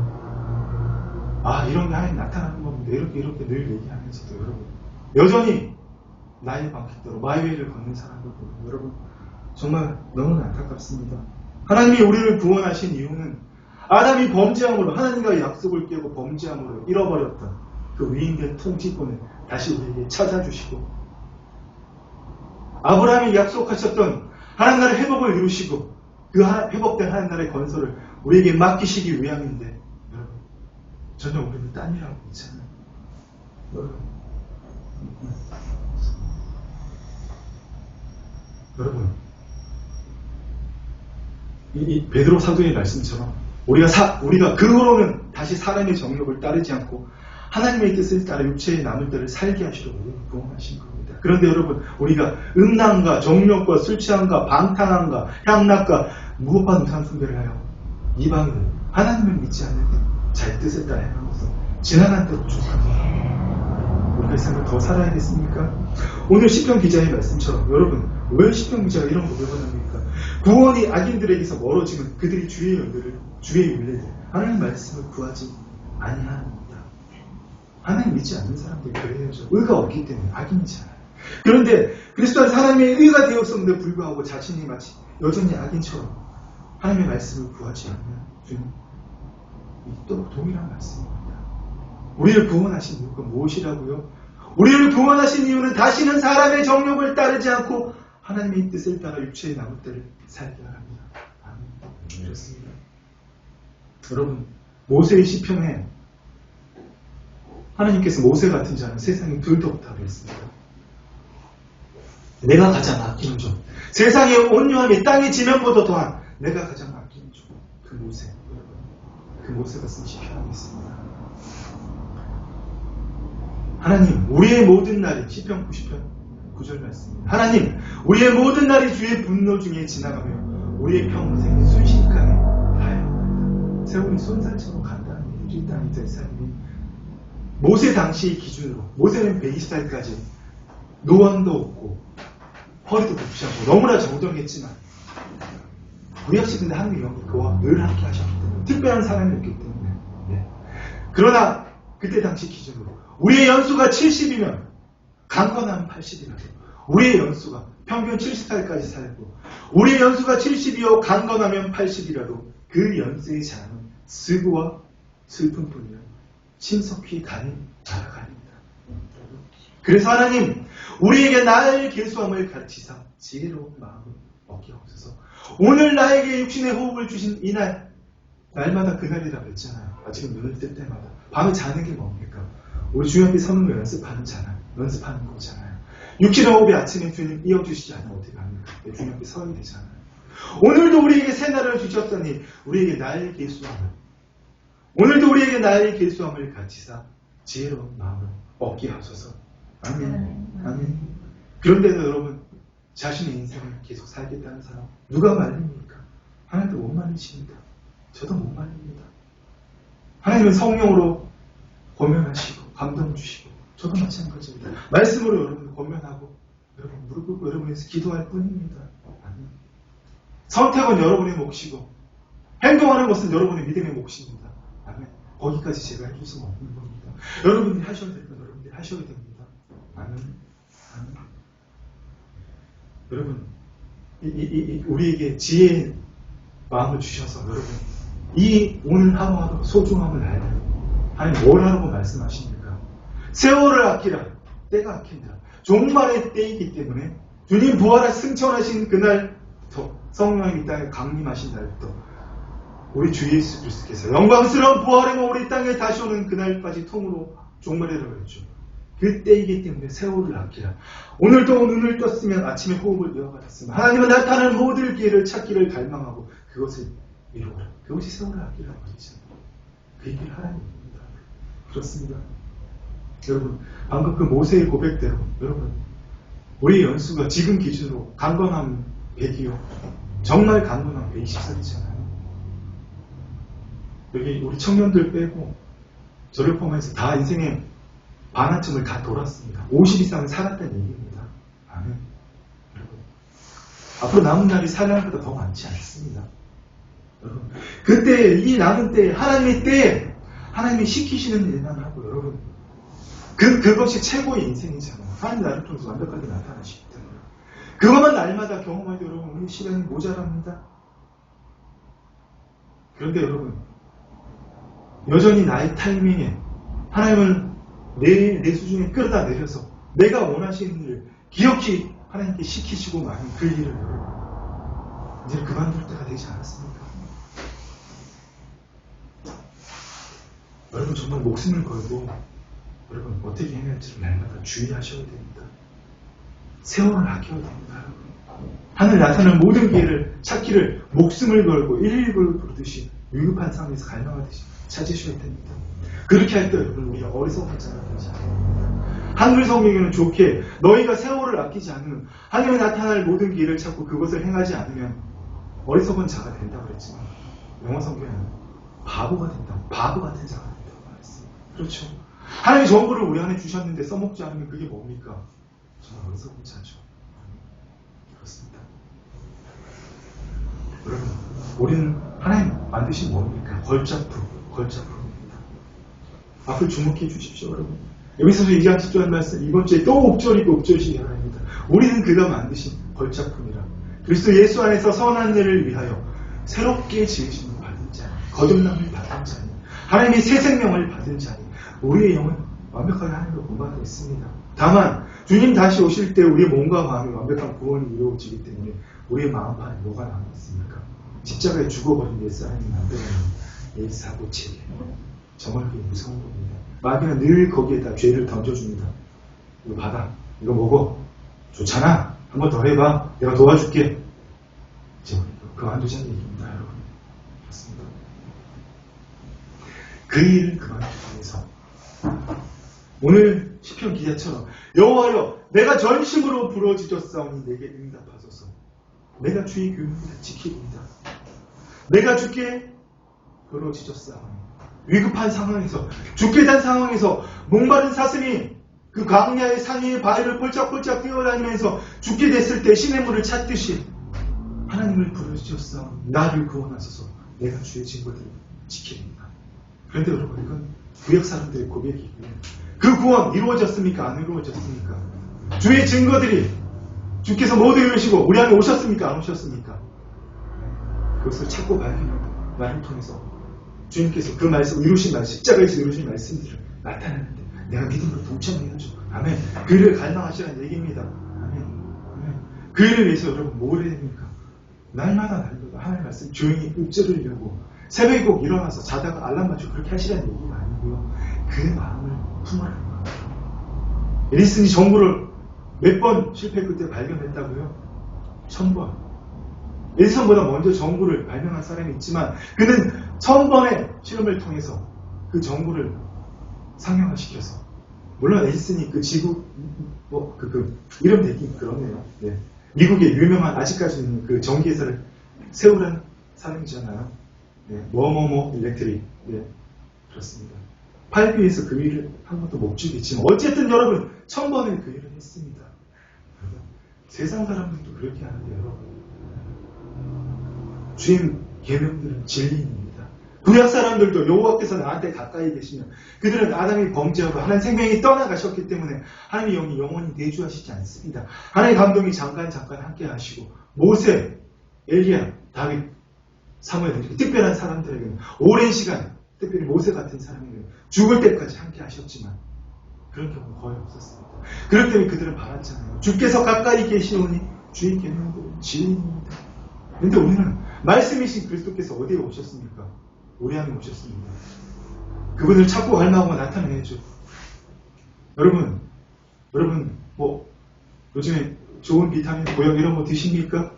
이런 게 하나님 나타나는 겁니다. 이렇게 늘 얘기하면서도 여러분 여전히 나의 방식대로 마이웨이를 걷는 사람들 보면 여러분 정말 너무나 안타깝습니다. 하나님이 우리를 구원하신 이유는 아담이 범죄함으로 하나님과 약속을 깨고 범죄함으로 잃어버렸던 그 위임된 통치권을 다시 우리에게 찾아주시고 아브라함이 약속하셨던 하나님 나라의 회복을 이루시고 그 회복된 하나님 나라의 건설을 우리에게 맡기시기 위함인데 여러분 전혀 우리는 딴일하고 있잖아요. 여러분 이 베드로 사도의 말씀처럼 우리가 그 후로는 다시 사람의 정욕을 따르지 않고 하나님의 뜻을 따라 육체의 남을 때를 살게 하시려고 우리를 구원하신 겁니다. 그런데 여러분 우리가 음란과 정욕과 술 취함과 방탕함과 향락과 무법한 우상 숭배를 하여 이방인을 하나님을 믿지 않는데 자기 뜻을 따라 행하면서 지나간 대로 족합니다. 우리가 이 삶을 더 살아야겠습니까? 오늘 시편 기자의 말씀처럼 여러분 왜 시편 기자가 이런 고백을 합니까? 구원이 악인들에게서 멀어지면 그들이 주의 윤례들 하나님 말씀을 구하지 아니합니다. 하나님 믿지 않는 사람들이 그래야죠. 의가 없기 때문에 악인이잖아요. 그런데 그리스도 한 사람의 의가 되었음에도 불구하고 자신이 마치 여전히 악인처럼 하나님의 말씀을 구하지 않는 주님 또 동일한 말씀입니다. 우리를 구원하신 이유가 무엇이라고요? 우리를 구원하신 이유는 다시는 사람의 정욕을 따르지 않고 하나님의 뜻을 따라 육체의 남을 때를 살게 합니다. 아멘. 그렇습니다. 여러분 모세의 시편에 하나님께서 모세 같은 자는 세상에 둘도 없다고 했습니다. 내가 가장 아끼는 종 세상의 온유함이 땅의 지면보다 더한 내가 가장 아끼는 종 그 모세 그 모세가 쓴 시편이 있습니다. 하나님 우리의 모든 날이 시편 90편 9절 말씀입니다. 하나님 우리의 모든 날이 주의 분노 중에 지나가며 우리의 평생이 순식간에 다하였다. 세월이 손살처럼 간다는 이 땅이 될 삶이 모세 당시 기준으로 모세는 120살까지 노원도 없고 허리도 굽지 않고 너무나 정정했지만 구약시대인데 하나님이 그와 늘 함께 하셨기 때문에 특별한 사람이었기 때문에 그러나 그때 당시 기준으로 우리의 연수가 70이면 강건하면 80이라도 우리의 연수가 평균 70살까지 살고 우리의 연수가 70이요 강건하면 80이라도 그 연수의 자랑은 슬구와 슬픔뿐이요 신속히 가는 나아가니이다. 그래서 하나님 우리에게 나의 계수함을 가르치사 지혜로운 마음을 얻게 하옵소서. 오늘 나에게 육신의 호흡을 주신 이날 날마다 그날이라고 했잖아요. 아침에 눈을 뜰 때마다 밤에 자는 게 뭡니까? 우리 주님 앞에 서는 거 연습하는 거잖아요. 육신의 호흡이 아침에 주님 이어주시지 않으면 어떻게 합니까? 주님 앞에 서야 되잖아요. 오늘도 우리에게 새 날을 주셨더니 우리에게 나의 계수함을 오늘도 우리에게 나의 계수함을 가르치사 지혜로운 마음을 얻게 하소서. 아멘. 아멘. 그런데도 여러분 자신의 인생을 계속 살겠다는 사람 누가 말립니까? 하나님도 못 말리십니다. 저도 못 말립니다. 하나님은 성령으로 권면하시고 감동 주시고 저도 마찬가지입니다. 말씀으로 여러분을 권면하고 여러분 무릎 꿇고 여러분에서 기도할 뿐입니다. 아멘. 선택은 여러분의 몫이고 행동하는 것은 여러분의 믿음의 몫입니다. 아멘. 거기까지 제가 해줄 수는 없는 겁니다. 여러분들이 하셔야 될 건 여러분들이 하셔야 됩니다. 아멘. 아멘. 여러분 우리에게 지혜의 마음을 주셔서 여러분 이 오늘 하루하루 소중함을 알아요. 하나님 뭘 하라고 말씀하십니까? 세월을 아끼라. 때가 아낀다. 종말의 때이기 때문에 주님 부활하 승천하신 그날부터 성령이 이 땅에 강림하신 날부터 우리 주 예수 그리스도께서 영광스러운 부활의 몸으로 이 땅에 다시 오는 그날까지 통으로 종말이라고 했죠. 그 때이기 때문에 세월을 아끼라. 오늘도 눈을 떴으면 아침에 호흡을 이어받았으면 하나님은 나타나는 모든 기회를 찾기를 갈망하고 그것을 이루어라. 그것이 세월을 아끼라는 말이죠. 그 얘기를 하나님입니다. 그렇습니다. 여러분 방금 그 모세의 고백대로 여러분 우리의 연수가 지금 기준으로 강건한 100이요. 정말 강건한 120살이잖아요. 여기 우리 청년들 빼고 저를 포함해서 다 인생의 반환점을 다 돌았습니다. 50 이상은 살았다는 얘기입니다. 아멘. 여러분 앞으로 남은 날이 살아날보다 더 많지 않습니다. 여러분 그때 이 남은 때에 하나님의 때에 하나님이 시키시는 일만 하고 여러분 그것이 최고의 인생이잖아요. 하나님 나를 통해서 완벽하게 나타나시기 때문에 그것만 날마다 경험할 때 여러분 우리 시간이 모자랍니다. 그런데 여러분 여전히 나의 타이밍에 하나님을 내 수준에 끌어다 내려서 내가 원하시는 일을 기억히 하나님께 시키시고 많은 그 일을 이제 그만둘 때가 되지 않았습니까? 여러분 정말 목숨을 걸고 여러분 어떻게 해낼지를 날마다 주의하셔야 됩니다. 세월을 아껴야 됩니다. 여러분. 하늘 나타나는 모든 기회를 찾기를 목숨을 걸고 일일을 부르듯이 위급한 상황에서 갈망하듯이 찾으셔야 됩니다. 그렇게 할 때 여러분 우리가 어리석은 자가 되지 않습니다. 한글 성경에는 좋게 너희가 세월을 아끼지 않으면 하나님이 나타날 모든 기회를 찾고 그것을 행하지 않으면 어리석은 자가 된다고 그랬지만 영어 성경에는 바보가 된다고 바보 같은 자가 된다고 말했습니다. 그렇죠. 하나님이 전부를 우리 안에 주셨는데 써먹지 않으면 그게 뭡니까? 정말 어리석은 자죠. 그렇습니다. 여러분 우리는 하나님 만드신 뭡니까? 걸작품입니다. 앞을 주목해 주십시오. 여러분 여기서 2장 10절 말씀 이번 주에 또 옥절이고 옥절식이 하나입니다. 우리는 그가 만드신 걸작품이라 그리스도 예수 안에서 선한 일을 위하여 새롭게 지으심을 받은 자니 거듭남을 받은 자니 하나님의 새 생명을 받은 자니 우리의 영은 완벽하게 하나님과 본받고 있습니다. 다만 주님 다시 오실 때 우리의 몸과 마음이 완벽한 구원이 이루어지기 때문에 우리의 마음판에 뭐가 남아있습니까? 십자가에 죽어버린 옛사람이 만들어낸 옛사고체계. 정말 그게 무서운 겁니다. 마귀는 늘 거기에다 죄를 던져줍니다. 이거 받아. 이거 먹어. 좋잖아. 한 번 더 해봐. 내가 도와줄게. 이제 그만두자는 얘기입니다. 여러분. 그렇습니다. 그 일을 그만두기 위해서 오늘 시편 기자처럼 여호와여 내가 전심으로 부르짖었사오니 내게 응답하소서. 내가 주의 교훈을 지키리이다. 내가 주께 부르짖었사오니 위급한 상황에서 죽게 된 상황에서 목마른 사슴이 그 광야의 산 위에 바위를 폴짝폴짝 뛰어다니면서 죽게 됐을 때 신의 물을 찾듯이 하나님을 부르짖었사오니 나를 구원하소서. 내가 주의 증거들을 지키리이다. 그런데 여러분 이건 구약 사람들의 고백이고요. 그 구원 이루어졌습니까? 안 이루어졌습니까? 주의 증거들이 주께서 모두 이루시고 우리 안에 오셨습니까? 안 오셨습니까? 그것을 찾고 발견하고 나를 통해서 주님께서 그 말씀, 이루신 말씀, 십자가에서 이루신 말씀들을 나타내는데 내가 믿음으로 동참해야죠. 아멘. 그 일을 갈망하시라는 얘기입니다. 아멘. 아멘. 그 일을 위해서 여러분 뭘 해야 됩니까? 날마다 하나님의 말씀 조용히 읊조리려고 새벽에 꼭 일어나서 자다가 알람 맞추고 그렇게 하시라는 얘기가 아니고요. 그 마음을 품으라는 거예요. 에디슨이 전구를 몇 번 실패했을 때 발견했다고요? 1000번. 에디슨보다 먼저 전구를 발명한 사람이 있지만 그는 1000번의 실험을 통해서 그 전구를 상용화시켜서 물론 에디슨이 그 지구 이름 대기 그러네요. 네. 미국의 유명한 아직까지는 그 전기회사를 세우라는 사람이잖아요. 네. 뭐뭐뭐 일렉트릭. 네. 그렇습니다. 8비에서 그 일을 한 것도 목적이지만 어쨌든 여러분 1000번을 그 일을 했습니다. 세상 사람들도 그렇게 하는데 여러분 주님 계명들은 진리입니다. 구약 사람들도 여호와께서 나한테 가까이 계시면 그들은 아담이 범죄하고 하나님 생명이 떠나가셨기 때문에 하나님의 영이 영원히 내주하시지 않습니다. 하나님의 감동이 잠깐 함께 하시고 모세, 엘리야, 다윗, 사무엘 이렇게 특별한 사람들에게는 오랜 시간 특별히 모세 같은 사람에게는 죽을 때까지 함께 하셨지만 그런 경우는 거의 없었습니다. 그렇기 때문에 그들은 바랐잖아요. 주께서 가까이 계시오니 주의 계명들은 진리입니다. 그런데 우리는 말씀이신 그리스도께서 어디에 오셨습니까? 우리 안에 오셨습니다. 그분을 찾고 갈망하고 나타내야죠. 여러분 뭐 요즘에 좋은 비타민, 보약 이런 거 드십니까?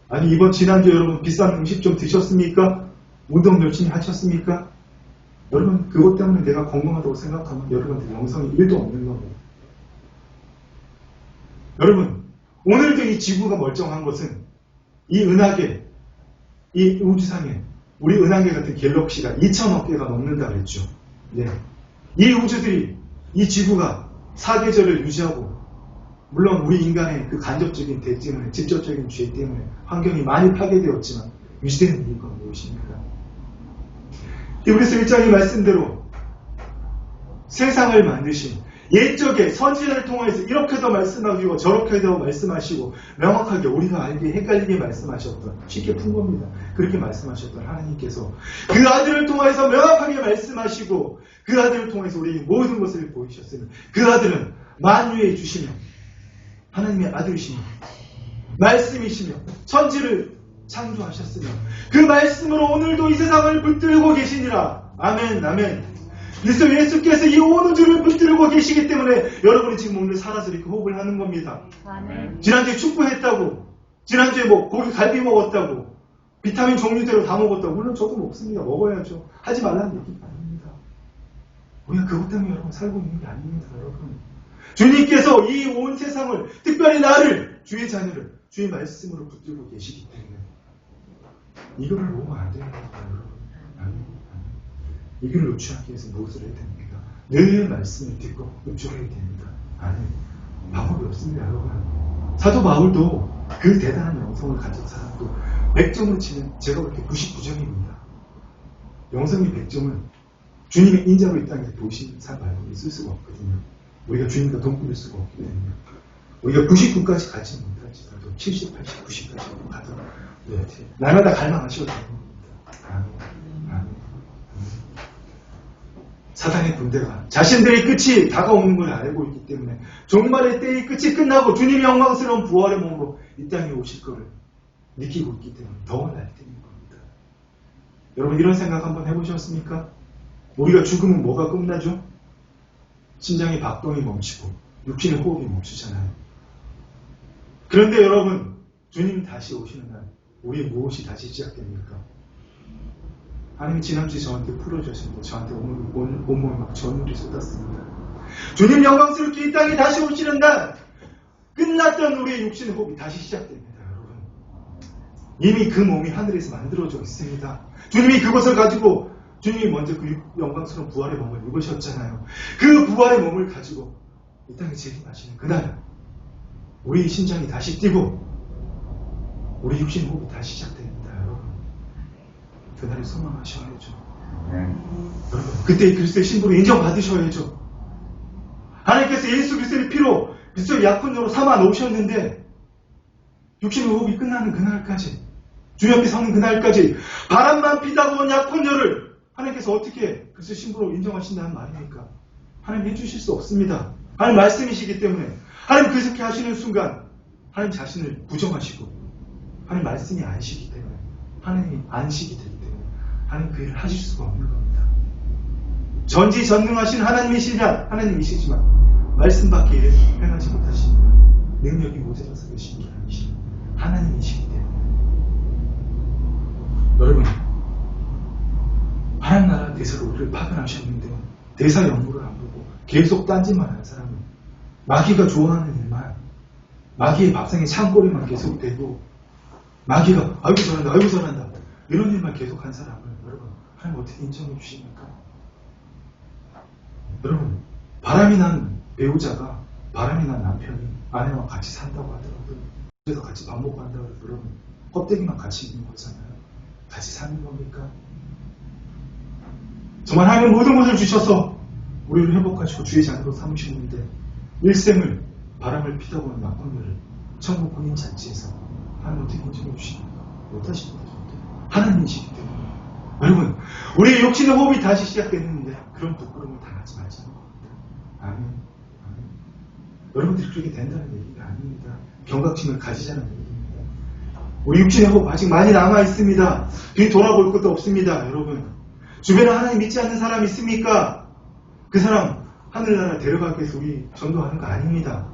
아니 지난주 여러분 비싼 음식 좀 드셨습니까? 운동 열심히 하셨습니까? 여러분 그것 때문에 내가 건강하다고 생각하면 여러분들 영성이 1도 없는 거예요. 여러분 오늘도 이 지구가 멀쩡한 것은 이 은하계, 이 우주상에 우리 은하계 같은 갤럭시가 2000억 개가 넘는다 그랬죠. 네. 이 우주들이 이 지구가 사계절을 유지하고 물론 우리 인간의 그 간접적인 대 때문에 직접적인 죄 때문에 환경이 많이 파괴되었지만 유지되는 이유가 무엇입니까? 히브리서 1장의 말씀대로 세상을 만드신 옛적에 선지자를 통해서 이렇게도 말씀하시고 저렇게도 말씀하시고 명확하게 우리가 알기에 헷갈리게 말씀하셨던 쉽게 푼 겁니다. 그렇게 말씀하셨던 하나님께서 그 아들을 통해서 명확하게 말씀하시고 그 아들을 통해서 우리 모든 것을 보이셨으니 그 아들은 만유에 주시며 하나님의 아들이시며 말씀이시며 천지를 창조하셨으며 그 말씀으로 오늘도 이 세상을 붙들고 계시니라. 아멘 아멘. 그래서 예수께서 이 온 우주를 붙들고 계시기 때문에 여러분이 지금 오늘 살아서 이렇게 호흡을 하는 겁니다. 아멘. 지난주에 축구했다고 지난주에 고기 갈비 먹었다고 비타민 종류대로 다 먹었다고 물론 저도 먹습니다. 먹어야죠. 하지 말라는 얘기가 아닙니다. 우리가 그것 때문에 여러분 살고 있는 게 아닙니다. 여러분 주님께서 이 온 세상을 특별히 나를 주의 자녀를 주의 말씀으로 붙들고 계시기 때문에 이거를 놓으면 안 됩니다. 여러분 아멘. 이 길을 놓지 않기 위해서 무엇을 해야 됩니까? 늘 말씀을 듣고 읊조려야 됩니다. 아니, 방법이 없습니다, 여러분. 사도 바울도 그 대단한 영성을 가진 사람도 100점을 치면 제가 그렇게 99점입니다. 영성이 100점은 주님의 인자로 이 땅에 보이신 사람 말고 있을 수가 없거든요. 우리가 주님과 동꾸릴 수가 없기 때문에 우리가 99까지 가지 못할지라도 70, 80, 90까지 가도록 날마다 갈망하셔도 됩니다. 아멘. 사단의 군대가 자신들의 끝이 다가오는 걸 알고 있기 때문에 종말의 때의 끝이 끝나고 주님의 영광스러운 부활의 몸으로 이 땅에 오실 것을 느끼고 있기 때문에 더 날뛰는 겁니다. 여러분 이런 생각 한번 해보셨습니까? 우리가 죽으면 뭐가 끝나죠? 심장의 박동이 멈추고 육신의 호흡이 멈추잖아요. 그런데 여러분 주님 다시 오시는 날 우리의 무엇이 다시 시작됩니까? 하나님 지난주에 저한테 풀어주셨는데 저한테 오늘 온몸에 막 전율이 쏟았습니다. 주님 영광스럽게 이 땅에 다시 오시는 날 끝났던 우리의 육신의 호흡이 다시 시작됩니다. 여러분 이미 그 몸이 하늘에서 만들어져 있습니다. 주님이 그것을 가지고 주님이 먼저 그 영광스러운 부활의 몸을 입으셨잖아요. 그 부활의 몸을 가지고 이 땅에 재림하시는 그날 우리 심장이 다시 뛰고 우리 육신의 호흡이 다시 시작됩니다. 여러분 그날을 소망하셔야죠. 여러분, 그때 그리스도의 신부로 인정받으셔야죠. 하나님께서 예수 그리스도의 피로 그리스도의 약혼녀로 삼아 놓으셨는데 육신의 호흡이 끝나는 그날까지, 주님 앞에 서는 그날까지 바람만 피다고 온 약혼녀를 하나님께서 어떻게 그리스도의 신부로 인정하신다는 말입니까? 하나님 해주실 수 없습니다. 하나님 말씀이시기 때문에 하나님 그렇게 하시는 순간 하나님 자신을 부정하시고 하나님 말씀이 아니시기 때문에 하나님이 아니시기 때문에 하나님 그 일을 하실 수가 없는 겁니다. 전지전능하신 하나님이시지만 말씀밖에 일을 행하지 못하십니다. 능력이 모자라서 그러신 게 아니시고 하나님이시기 때문에 여러분, 하나님 나라 대사로 우리를 파견하셨는데 대사 연구를 안 보고 계속 딴짓만 하는 사람은 마귀가 좋아하는 일만, 마귀의 밥상에 창고리만 계속되고 마귀가 아이고 잘한다 이런 일만 계속한 사람을 여러분 하나님 어떻게 인정해 주십니까? 여러분, 바람이 난 배우자가, 바람이 난 남편이 아내와 같이 산다고 하더라도 그래서 같이 밥 먹고 한다고 해도 여러분 껍데기만 같이 있는 거잖아요. 같이 사는 겁니까? 정말 하나님 모든 것을 주셔서 우리를 회복하시고 주의 자녀로 삼으시는데 일생을 바람을 피다고 하는 약혼녀를 천국 혼인 잔치에서 하나님 어떻게 인정해 주시냐? 못하십니다. 하나님이시기 때문에 여러분, 우리의 욕심의 호흡이 다시 시작됐는데 그런 부끄러움을 당하지 말자는 겁니다. 아멘. 여러분들이 그렇게 된다는 얘기가 아닙니다. 경각심을 가지자는 얘기입니다. 우리 육신의 호흡 아직 많이 남아 있습니다. 뒤 돌아볼 것도 없습니다. 여러분, 주변에 하나님 믿지 않는 사람 있습니까? 그 사람 하늘나라 데려가기 위해서 우리 전도하는 거 아닙니다.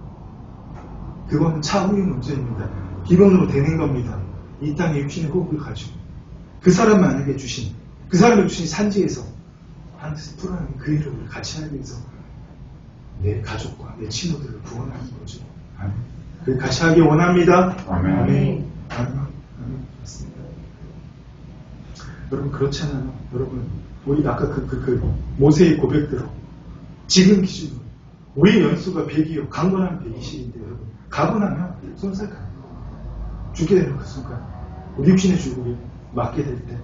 그건 차후의 문제입니다. 기본으로 되는 겁니다. 이 땅의 육신의 호흡을 가지고 그 사람만에게 주신, 그 사람에게 주신 산지에서 하나님께서 풀어내는 그 일을 우리 같이 하기 위해서 내 가족과 내 친구들을 구원하는 거죠. 아멘. 그 같이 하기 원합니다. 아멘. 아멘. 맞습니다. 여러분, 그렇잖아요. 여러분, 우리 아까 모세의 고백대로 지금 기준으로 우리 연수가 100이요. 강건하면 120인데 여러분, 가고 나면 손살 가요. 죽게 되는 그 순간 우리 육신의 죽음이 맞게 될 때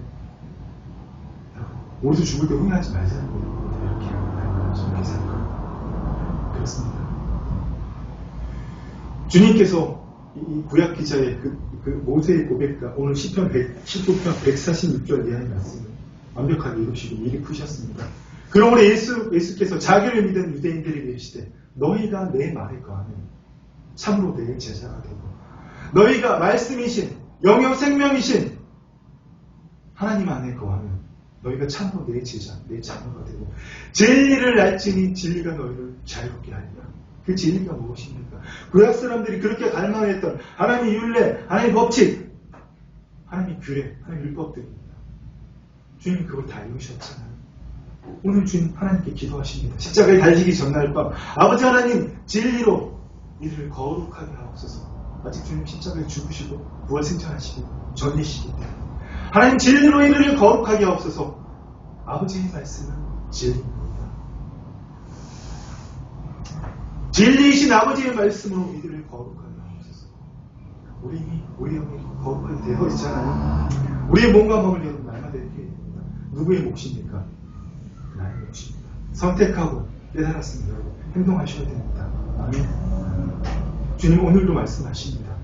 우리도 죽을 때 후회하지 말자는 거예요. 이렇게 이렇게 살 거예요. 그렇습니다. 주님께서 이 구약 기자의 그 모세의 고백과 오늘 시편 19편 146절 이하의 말씀을 완벽하게 이루시고 미리 푸셨습니다. 그러므로 예수께서 자기를 믿은 유대인들에게 이르시되 너희가 내 말에 거하면 참으로 내 제자가 되고 너희가 말씀이신 영영 생명이신 하나님 안에 거하면 너희가 참으로 내 제자, 내 자녀가 되고 진리를 알지니 진리가 너희를 자유롭게 하리라. 그 진리가 무엇입니까? 구약 사람들이 그렇게 갈망했던 하나님의 율례, 하나님의 법칙, 하나님의 규례, 하나님의 율법들입니다. 주님이 그걸 다 이루셨잖아요. 오늘 주님 하나님께 기도하십니다. 십자가에 달리기 전날 밤 아버지 하나님 진리로 이를 거룩하게 하옵소서. 아직 주님 십자가에 죽으시고 부활 승천하시고 전이시기 때문에 하나님 진리로 이를 거룩하게 하옵소서. 아버지의 말씀은 진리입니다. 진리이신 아버지의 말씀으로 이들을 거룩하게 하옵소서. 우리 영이 거룩하게 되어 있잖아요. 우리의 몸과 마음을 여러분 날마다 이렇게 됩니다. 누구의 몫입니까? 나의 몫입니다. 선택하고 깨달았습니다. 여러분 행동하셔야 됩니다. 아멘. 주님 오늘도 말씀하십니다.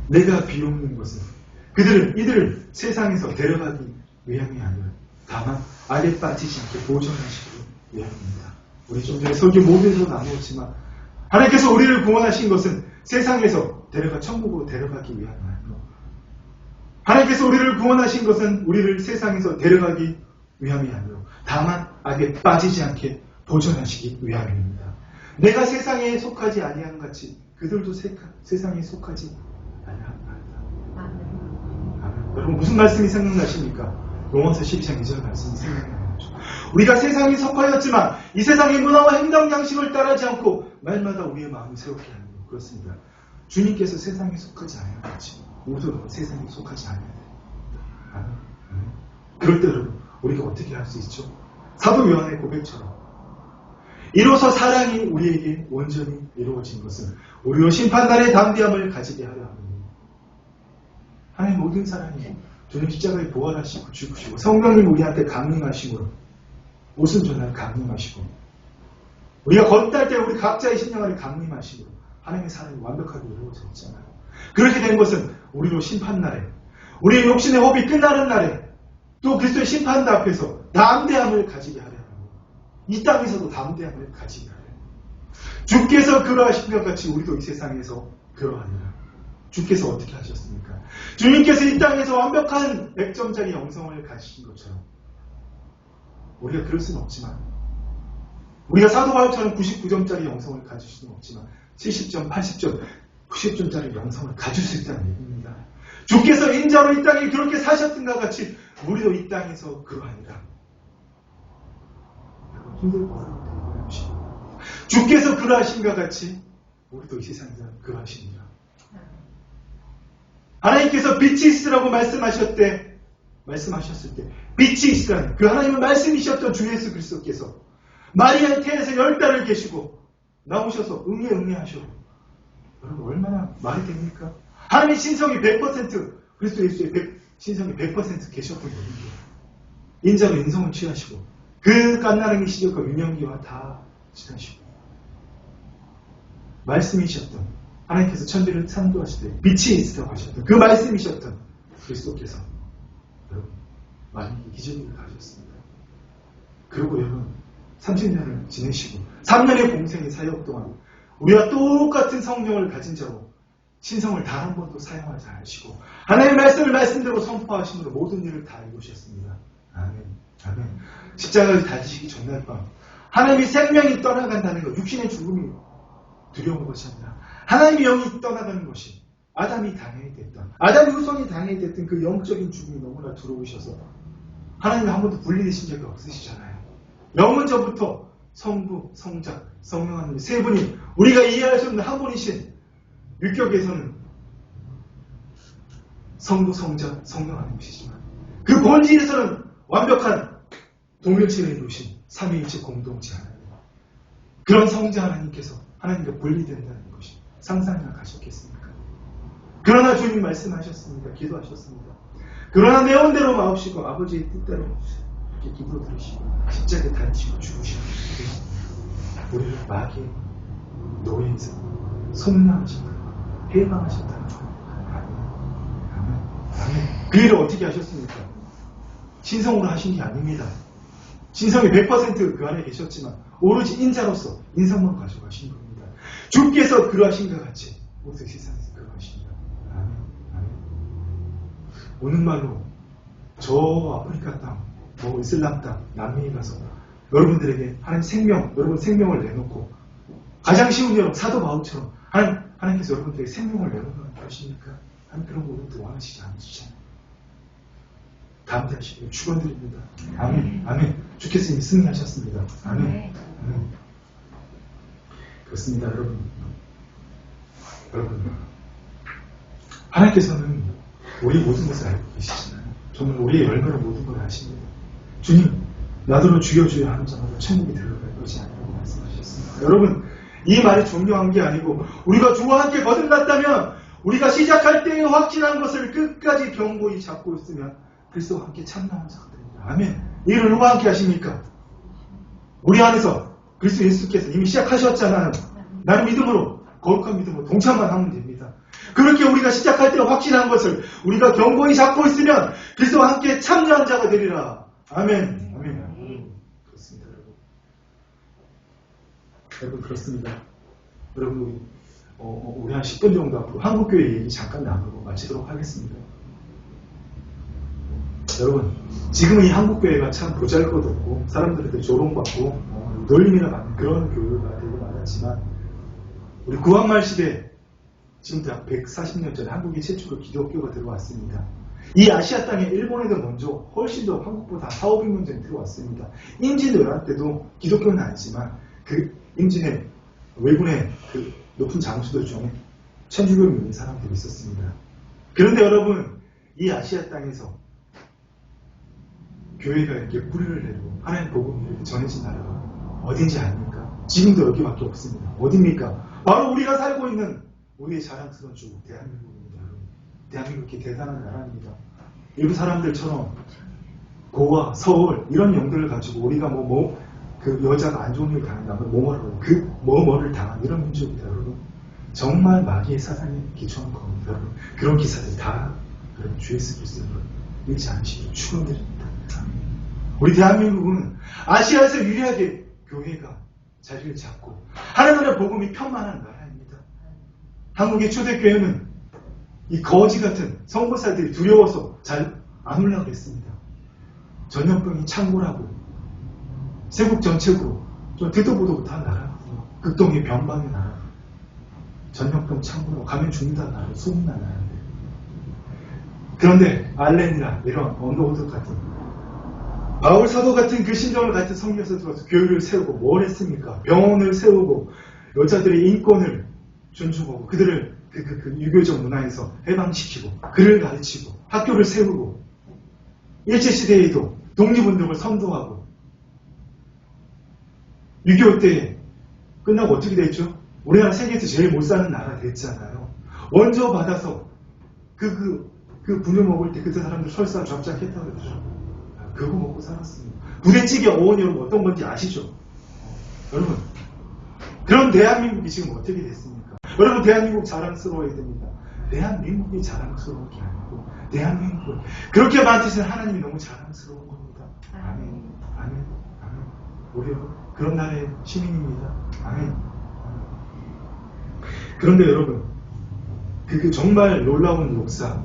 내가 비웃는 것은 이들을 세상에서 데려가기 위함이 아니라 다만 악에 빠지지 않게 보존하시기 위함입니다. 우리 좀 전에 설교 모두에서 나누었지만 하나님께서 우리를 구원하신 것은 세상에서 천국으로 데려가기 위함이 아니라 하나님께서 우리를 구원하신 것은 우리를 세상에서 데려가기 위함이 아니라 다만 악에 빠지지 않게 보존하시기 위함입니다. 내가 세상에 속하지 아니한 같이 그들도 세상에 속하지 아니합니다. 여러분 무슨 말씀이 생각나십니까? 로마서 12장 2절 말씀이 생각나죠. 우리가 세상에 속하였지만 이 세상의 문화와 행동 양식을 따르지 않고 날마다 우리의 마음을 새롭게 하는 것 그렇습니다. 주님께서 세상에 속하지 아니한 같이 모두 세상에 속하지 않아야 됩니다. 그럴 때 여러분 우리가 어떻게 할 수 있죠? 사도 요한의 고백처럼 이로써 사랑이 우리에게 온전히 이루어진 것은 우리로 심판날의 담대함을 가지게 하려 합니다. 하나님 모든 사랑이 주님 십자가에 부활하시고 죽으시고 성령님 우리한테 강림하심으로 오순절날 강림하시고 우리가 걷다 때 우리 각자의 신령한테 강림하심으로 하나님의 사랑이 완벽하게 이루어져 있잖아요. 그렇게 된 것은 우리로 심판날에 우리의 욕심의 호흡이 끝나는 날에 또 그리스도의 심판대 앞에서 담대함을 가지게 하려고 이 땅에서도 담대함을 가지게 하려고 주께서 그러하신 것 같이 우리도 이 세상에서 그러하리라. 주께서 어떻게 하셨습니까? 주님께서 이 땅에서 완벽한 100점짜리 영성을 가지신 것처럼 우리가 그럴 수는 없지만 우리가 사도 바울처럼 99점짜리 영성을 가질 수는 없지만 70점, 80점, 90점짜리 영성을 가질 수 있다는 얘기입니다. 주께서 인자로 이 땅에 그렇게 사셨던 것 같이 우리도 이 땅에서 그러하니라. 힘들고 어려울 때 이거하시고 주께서 그러하신 것 같이 우리도 이 세상에서 그러하십니다. 하나님께서 빛이 있으라고 말씀하셨을 때 빛이 있으라는 그 하나님의 말씀이셨던 주 예수 그리스도께서 마리아의 태에서 10달을 계시고 나오셔서 응애하셔. 여러분 얼마나 말이 됩니까? 하나님의 신성이 100% 그리스도 예수의 신성이 100% 계셨던 분이에요. 인자로 인성을 취하시고 그 깐나랑의 시절과 유년기와 다 지나시고 말씀이셨던 하나님께서 천지를 창조하실 때 빛이 있으라고 하셨던 그 말씀이셨던 그리스도께서 여러분 많이 기적을 가졌습니다. 그리고 여러분 30년을 지내시고 3년의 공생의 사역 동안 우리와 똑같은 성령을 가진 자로 신성을 단 한 번도 사용하지 않으시고 하나님의 말씀을 말씀대로 선포하심으로 모든 일을 다 이루셨습니다. 아멘. 아멘. 십자가를 다지시기 전날 밤 하나님의 생명이 떠나간다는 것, 육신의 죽음이 두려운 것이 아니라 하나님의 영이 떠나가는 것이 아담이 당해야 됐던 아담의 후손이 당해야 됐던 그 영적인 죽음이 너무나 두려우셔서 하나님이 한 번도 분리되신 적이 없으시잖아요. 영은 전부터 성부, 성자, 성령 하나님 세 분이 우리가 이해할 수 없는 한 분이신 율격에서는 성부, 성자, 성령 하나님이시지만 그 본질에서는 완벽한 동일체를 이루신 삼위일체 공동체 하나님 그런 성자 하나님께서 하나님과 분리된다는 것이 상상이나 가셨겠습니까? 그러나 주님 말씀하셨습니다. 기도하셨습니다. 그러나 내 온대로 마옵시고 아버지의 뜻대로 이렇게 기도 들으시고 십자가에 달리시고 죽으시고 우리를 마귀의 노예에서 속량하셨다. 해방하셨다. 아멘. 그 일을 어떻게 하셨습니까? 신성으로 하신 게 아닙니다. 신성이 100% 그 안에 계셨지만 오로지 인자로서 인성만 가져가신 겁니다. 주께서 그러하신 것 같이 모든 세상에서 그러하십니다. 아멘. 아멘. 오는 말로 저 아프리카 땅, 이슬람 땅, 남미에 가서 여러분들에게 하나님 생명, 여러분 생명을 내놓고 가장 쉬운 여러분 사도 바울처럼 하나님께서 여러분들에게 생명을 내놓는 것입니까? 하나님 그런 것도 원하시지 않으시잖아요. 감사하시고 축원드립니다. 아멘. 아멘. 주께서 이미 승리하셨습니다. 아멘. 아멘. 그렇습니다, 여러분. 여러분, 하나님께서는 우리 모든 것을 알고 계시잖아요. 정말 우리의 열매로 모든 걸 아십니다. 주님, 나더러 죽여주여 하는 자마다 천국에 들어갈 것이 아니라고 말씀하셨습니다. 여러분, 이 말이 존경한 게 아니고 우리가 주와 함께 거듭났다면 우리가 시작할 때에 확신한 것을 끝까지 견고히 잡고 있으면 그리스도와 함께 참나한 자가 됩니다. 아멘. 이 일을 누가 함께 하십니까? 우리 안에서 그리스도 예수께서 이미 시작하셨잖아요. 나는 믿음으로 거룩한 믿음으로 동참만 하면 됩니다. 그렇게 우리가 시작할 때 확신한 것을 우리가 견고히 잡고 있으면 그리스도와 함께 참여한 자가 되리라. 아멘. 아멘. 그렇습니다, 여러분. 여러분 그렇습니다. 여러분 우리 한 10분 정도 앞으로 한국교회 얘기 잠깐 나누고 마치도록 하겠습니다. 여러분 지금은 이 한국교회가 참 보잘것없고 사람들한테 조롱받고 놀림이나 받는 그런 교회가 되고 말았지만 우리 구한말 시대 지금부터 약 140년 전에 한국에 최초로 기독교가 들어왔습니다. 이 아시아 땅에 일본에도 먼저 훨씬 더 한국보다 400~500년 전에 들어왔습니다. 임진왜란 때도 기독교는 아니지만 그 임진의 왜군의 그 높은 장수들 중에 천주교를 믿는 사람들이 있었습니다. 그런데 여러분 이 아시아 땅에서 교회가 이렇게 뿌리를 내리고 하나님 복음이 이렇게 전해진 나라가 어딘지 아닙니까? 지금도 여기밖에 없습니다. 어딥니까? 바로 우리가 살고 있는 우리의 자랑스러운 주국 대한민국입니다. 여러분. 대한민국이 대단한 나라입니다. 일부 사람들처럼 고아, 서울 이런 용도를 가지고 우리가 그 여자가 안 좋은 일을 당한다면 뭐를 당한 이런 민족이다 여러분. 정말 마귀의 사상에 기초한 겁니다 여러분. 그런 기사들이 다 여러분 주 예수 그리스도를 잃지 않으시길 축원드립니다. 우리 대한민국은 아시아에서 유일하게 교회가 자리를 잡고 하나님의 복음이 편만한 나라입니다. 한국의 초대교회는 이 거지 같은 선교사들이 두려워서 잘 안 올라가고 있습니다. 전염병이 창궐하고 세국 전체로 좀 듣도 보도 못한 나라거든요. 극동의 변방의 나라. 전염병 창궐하고 가면 죽는다는 나라, 소문난 나라인데. 그런데 알렌이나 이런 언더우드 같은 바울 사도 같은 그 신정을 같은 성경에서 들어서 교회를 세우고 뭘 했습니까? 병원을 세우고 여자들의 인권을 존중하고 그들을 그 유교적 문화에서 해방시키고 글을 가르치고 학교를 세우고 일제시대에도 독립운동을 선도하고 6.25 때 끝나고 어떻게 됐죠? 우리나라 세계에서 제일 못 사는 나라 됐잖아요. 원조 받아서 그 분유 먹을 때 그때 사람들 설사 쫙쫙했다고 그러죠. 그거 먹고 살았습니다. 부대찌개 어원이 여러분 어떤 건지 아시죠? 여러분 그런 대한민국이 지금 어떻게 됐습니까? 여러분 대한민국 자랑스러워야 됩니다. 대한민국이 자랑스러운 게 아니고 대한민국은 그렇게 만드신 하나님이 너무 자랑스러운 겁니다. 아멘. 아멘. 아멘. 우리 그런 나라의 시민입니다. 아멘. 그런데 여러분 그 정말 놀라운 역사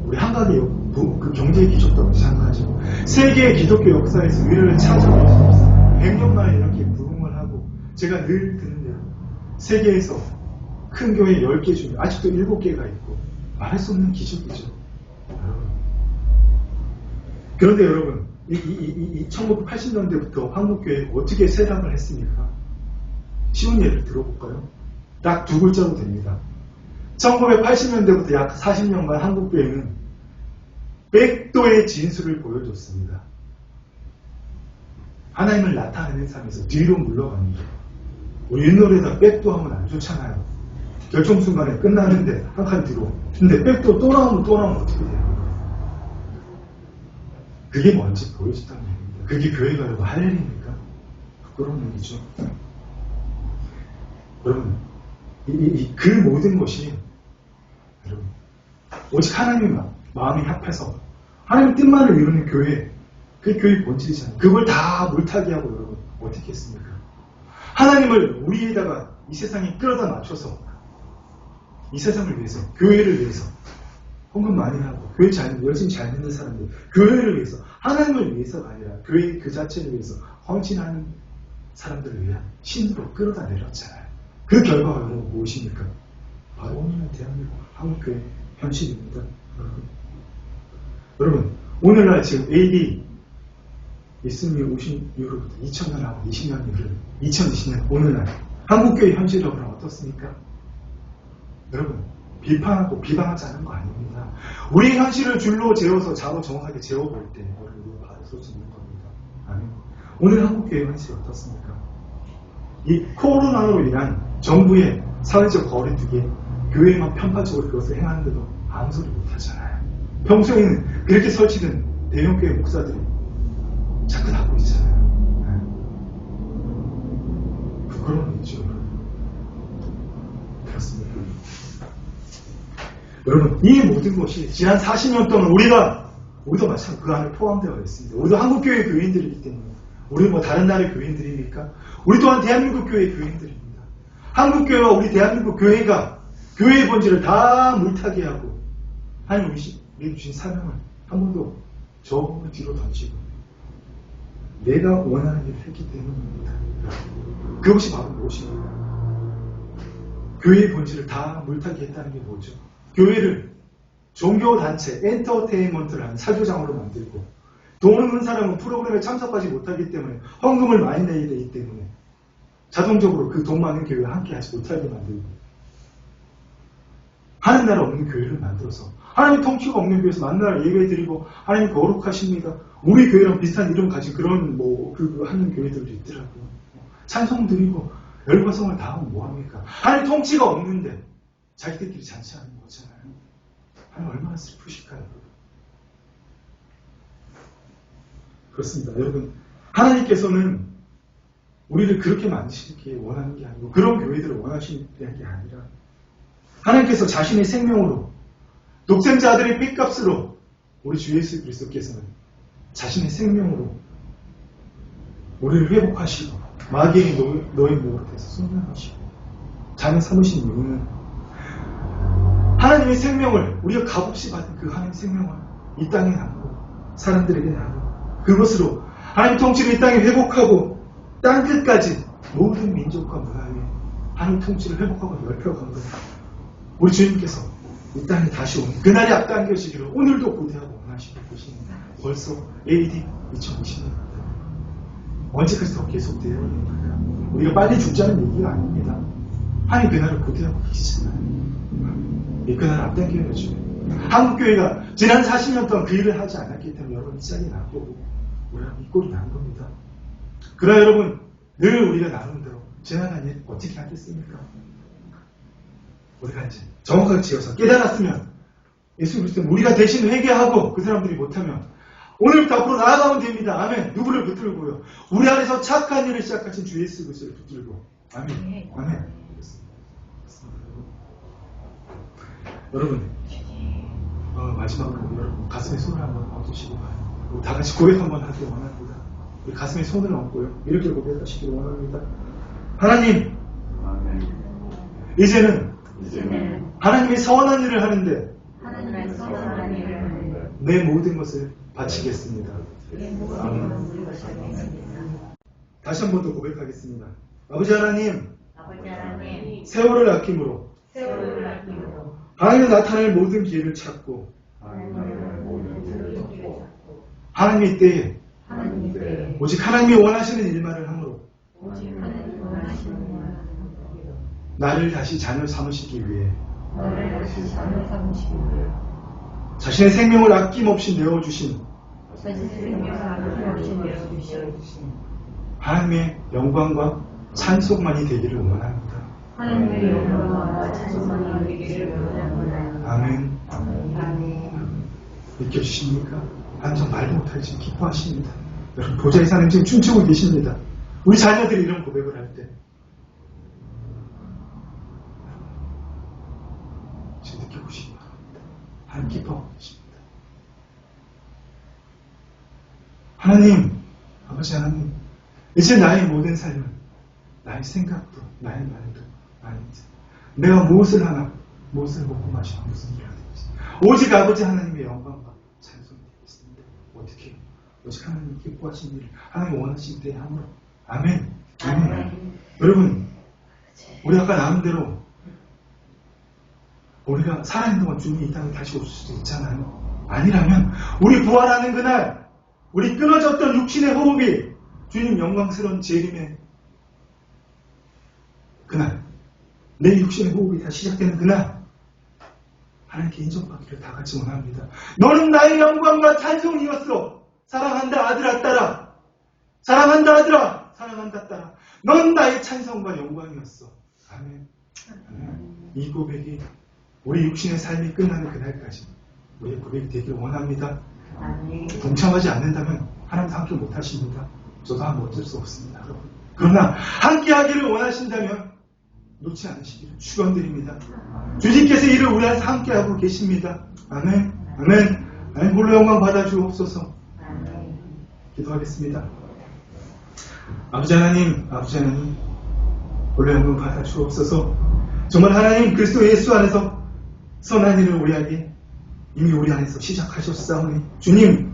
우리 한강의 그 경제 기적도 마찬가지고 세계의 기독교 역사에서 위를 찾아볼 수 없어요. 100년 만에 이렇게 부흥을 하고 제가 늘 듣는 대로 세계에서 큰 교회 10개 중에 아직도 7개가 있고 말할 수 없는 기적이죠. 그런데 여러분 이 1980년대부터 한국교회 어떻게 쇠락을 했습니까? 쉬운 예를 들어볼까요? 딱 두 글자로 됩니다. 1980년대부터 약 40년간 한국교회는 백도의 진수를 보여줬습니다. 하나님을 나타내는 삶에서 뒤로 물러갑니다. 우리 윷놀이에다 백도 하면 안 좋잖아요. 결정순간에 끝나는데 한 칸 뒤로. 근데 백도 또 나오면 어떻게 돼요? 그게 뭔지 보여줬다는 얘기입니다. 그게 교회가 여러분 할 일입니까? 부끄러운 얘기죠. 여러분 그 모든 것이 여러분 오직 하나님의 마음이 합해서 하나님의 뜻만을 이루는 교회 그게 교회의 본질이잖아요. 그걸 다 물타기 하고 여러분 어떻게 했습니까? 하나님을 우리에다가 이 세상에 끌어다 맞춰서 이 세상을 위해서 교회를 위해서 헌금 많이 하고 교회 열심히 잘 믿는 사람들 교회를 위해서 하나님을 위해서가 아니라 교회 그 자체를 위해서 헌신하는 사람들을 위한 신으로 끌어다 내렸잖아요. 그 결과가 여러분 무엇입니까? 바로 오늘날 대한민국 한국교회 현실입니다. 여러분 오늘날 지금 AD 예수님이 오신 이후로부터 2000년하고 20년 이후로 2020년 오늘날 한국교회 현실은 어떻습니까? 여러분 비판하고 비방하지 않은 거 아닙니다. 우리 현실을 줄로 재워서 자로 정확하게 재워볼 때 여러분 받을 수 있는 겁니다. 아멘. 오늘 한국교회 현실이 어떻습니까? 이 코로나로 인한 정부의 사회적 거리두기에 교회만 편파적으로 그것을 행하는데도 아무 소리 못하잖아요. 평소에는 그렇게 설치된 대형교회 목사들이 자꾸 하고 있잖아요. 부끄러운 일이죠. 그렇습니까? 여러분 이 모든 것이 지난 40년 동안 우리도 마찬가지로 그 안에 포함되어 있습니다. 우리도 한국교회 교인들이기 때문에 우리는 뭐 다른 나라의 교인들입니까? 우리 또한 대한민국 교회 교인들입니다. 한국교회와 우리 대한민국 교회가 교회의 본질을 다 물타기 하고 하나님 우리 주신 사명을 한 번도 저 뒤로 던지고 내가 원하는 일을 했기 때문입니다. 그것이 바로 무엇입니까? 교회의 본질을 다 물타기 했다는 게 뭐죠? 교회를 종교단체, 엔터테인먼트를 하는 사교장으로 만들고 돈 없는 사람은 프로그램에 참석하지 못하기 때문에 헌금을 많이 내야 되기 때문에 자동적으로 그 돈 많은 교회와 함께 하지 못하게 만들고 하는 나라 없는 교회를 만들어서 하나님 통치가 없는 교회에서 만나를 예배드리고 하나님 거룩하십니다. 우리 교회랑 비슷한 이름 가진 그런 하는 교회들도 있더라고요. 찬송 드리고 열과성을 다 하면 뭐합니까? 하나님 통치가 없는데 자기들끼리 잔치하는 거잖아요. 하나님 얼마나 슬프실까요? 그렇습니다. 여러분, 하나님께서는 우리를 그렇게 만드시기 원하는 게 아니고 그런 교회들을 원하시는 게 아니라 하나님께서 자신의 생명으로 독생자 아들의 핏값으로 우리 주 예수 그리스도께서는 자신의 생명으로 우리를 회복하시고 마귀의 노예 노릇에서 순환하시고 자녀 삼으신 이유는 하나님의 생명을 우리가 값없이 받은 그 하나님의 생명을 이 땅에 나누고 사람들에게 나누고 그것으로 하나님 통치를 이 땅에 회복하고 땅 끝까지 모든 민족과 문화에 하나님 통치를 회복하고 넓혀간 것. 우리 주님께서 이 땅에 다시 오는 그날이 앞당겨지기를 오늘도 고대하고 원하시고 계십니다. 벌써 AD 2020년 언제까지 더 계속되어야 됩니까? 우리가 빨리 죽자는 얘기가 아닙니다. 하나님 그날을 고대하고 계시잖아요. 이 그날을 앞당겨야죠. 한국교회가 지난 40년 동안 그 일을 하지 않았기 때문에 여러분 이 짝이 나고 우리가 이 꼴이 난 겁니다. 그러나 여러분 늘 우리가 나눈 대로 지나간 일 어떻게 하겠습니까? 우리가 이제 정확하게 지어서 깨달았으면 예수 그리스도는 우리가 대신 회개하고 그 사람들이 못하면 오늘부터 앞으로 나아가면 됩니다. 아멘. 누구를 붙들고요. 우리 안에서 착한 일을 시작하신 주 예수 그리스도를 붙들고 아멘. 아멘. 여러분 마지막으로 여러분 가슴에 손을 한번 얹으시고 다 같이 고백 한번 하길 원합니다. 우리 가슴에 손을 얹고요. 이렇게 고백하시길 원합니다. 하나님, 이제는 하나님의 선한 일을 하는데 내 모든 것을 바치겠습니다. 다시 한 번 더 고백하겠습니다. 아버지 하나님, 세월을 아낌으로 하나님의 나타낼 모든 기회를 찾고 하나님의 때에 오직 하나님이 원하시는 일만을 함으로 나를 다시 자녀 삼으시기 위해 자신의 생명을 아낌없이 내어주신 하나님의 영광과 찬송만이 되기를 원합니다. 아멘. 느껴지십니까? 한정 말도 못할 지금 기뻐하십니다. 여러분 보좌의 사는 지금 춤추고 계십니다. 우리 자녀들이 이런 고백을 할 때 지금 느껴보시기 바랍니다. 하나님 기뻐하고 계십니다. 하나님, 아버지 하나님, 이제 나의 모든 삶은 나의 생각도 나의 말도 내가 무엇을 하나 무엇을 먹고 마시고 무슨 일을 하든지 오직 아버지 하나님의 영광과 찬송이 되겠습니다. 어떻게 오직 하나님 기뻐하신 일을 하나님 원하신 때에 함으로 아멘. 아멘. 여러분 우리 아까 나온 대로 우리가 살아있는 동안 주님이 이 땅에 다시 오실 수도 있잖아요. 아니라면 우리 부활하는 그날 우리 끊어졌던 육신의 호흡이 주님 영광스러운 재림의 그날 내 육신의 호흡이 다시 시작되는 그날 하나님께 인정받기를 다 같이 원합니다. 너는 나의 영광과 찬송이었어. 사랑한다 아들아 딸아. 사랑한다 아들아. 사랑한다 딸아. 넌 나의 찬송과 영광이었어. 아멘. 아멘. 이 고백이 우리 육신의 삶이 끝나는 그날까지 우리의 고백이 되기를 원합니다. 아멘. 동참하지 않는다면 하나님도 함께 못하십니다. 저도 하면 어쩔 수 없습니다. 여러분. 그러나 함께 하기를 원하신다면 놓지 않으시기를 축원드립니다. 주님께서 이를 우리 안에서 함께하고 계십니다. 아멘. 아멘. 아멘. 홀로 영광 받아주옵소서. 기도하겠습니다. 아버지 하나님, 홀로 영광 받아주옵소서. 정말 하나님 그리스도 예수 안에서 선한 일을 우리에게 이미 우리 안에서 시작하셨사오니 주님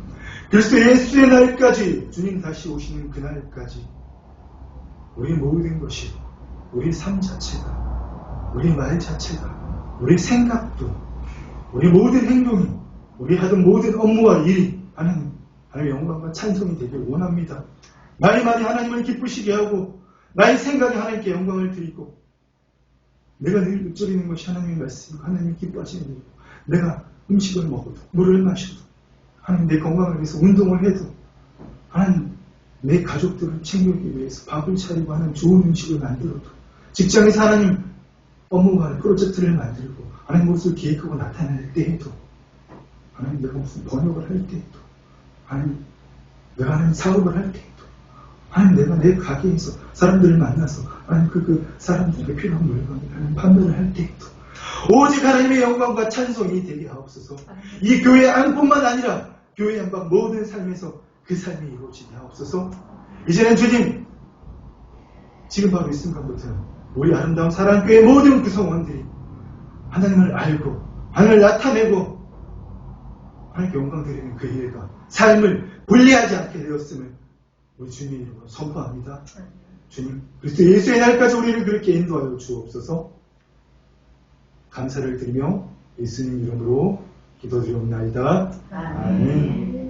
그리스도 예수의 날까지 주님 다시 오시는 그날까지 우리 모든 것이 우리 삶 자체가 우리 말 자체가 우리 생각도 우리 모든 행동이 우리 하던 모든 업무와 일이 하나님의 영광과 찬송이 되길 원합니다. 나의 말이 하나님을 기쁘시게 하고 나의 생각이 하나님께 영광을 드리고 내가 늘 읊조리는 것이 하나님의 말씀이고 하나님이 기뻐하시는 일이고 내가 음식을 먹어도 물을 마셔도 하나님 내 건강을 위해서 운동을 해도 하나님 내 가족들을 챙기기 위해서 밥을 차리고 하는 좋은 음식을 만들어도 직장에서 하나님 업무와 프로젝트를 만들고 하나님 무엇을 계획하고 나타낼 때에도 하나님 내가 무슨 번역을 할 때에도 하나님 내가 하는 사업을 할 때에도, 아니 내가 내 가게에서 사람들을 만나서, 아니 그 사람들에게 필요한 물건을 판매를 할 때에도 오직 하나님의 영광과 찬송이 되게 하옵소서. 이 교회 안뿐만 아니라 교회 양방 모든 삶에서 그 삶이 이루어지게 하옵소서. 이제는 주님, 지금 바로 이 순간부터 우리 아름다운 사랑교회 모든 구성원들이 하나님을 알고 하나님을 나타내고 하나님께 영광 드리는 그 일과 삶을 분리하지 않게 되었음을 우리 주님의 이름으로 선포합니다. 주님, 그리스도 예수의 날까지 우리를 그렇게 인도하여 주옵소서. 감사를 드리며 예수님 이름으로 기도드리옵나이다. 아멘.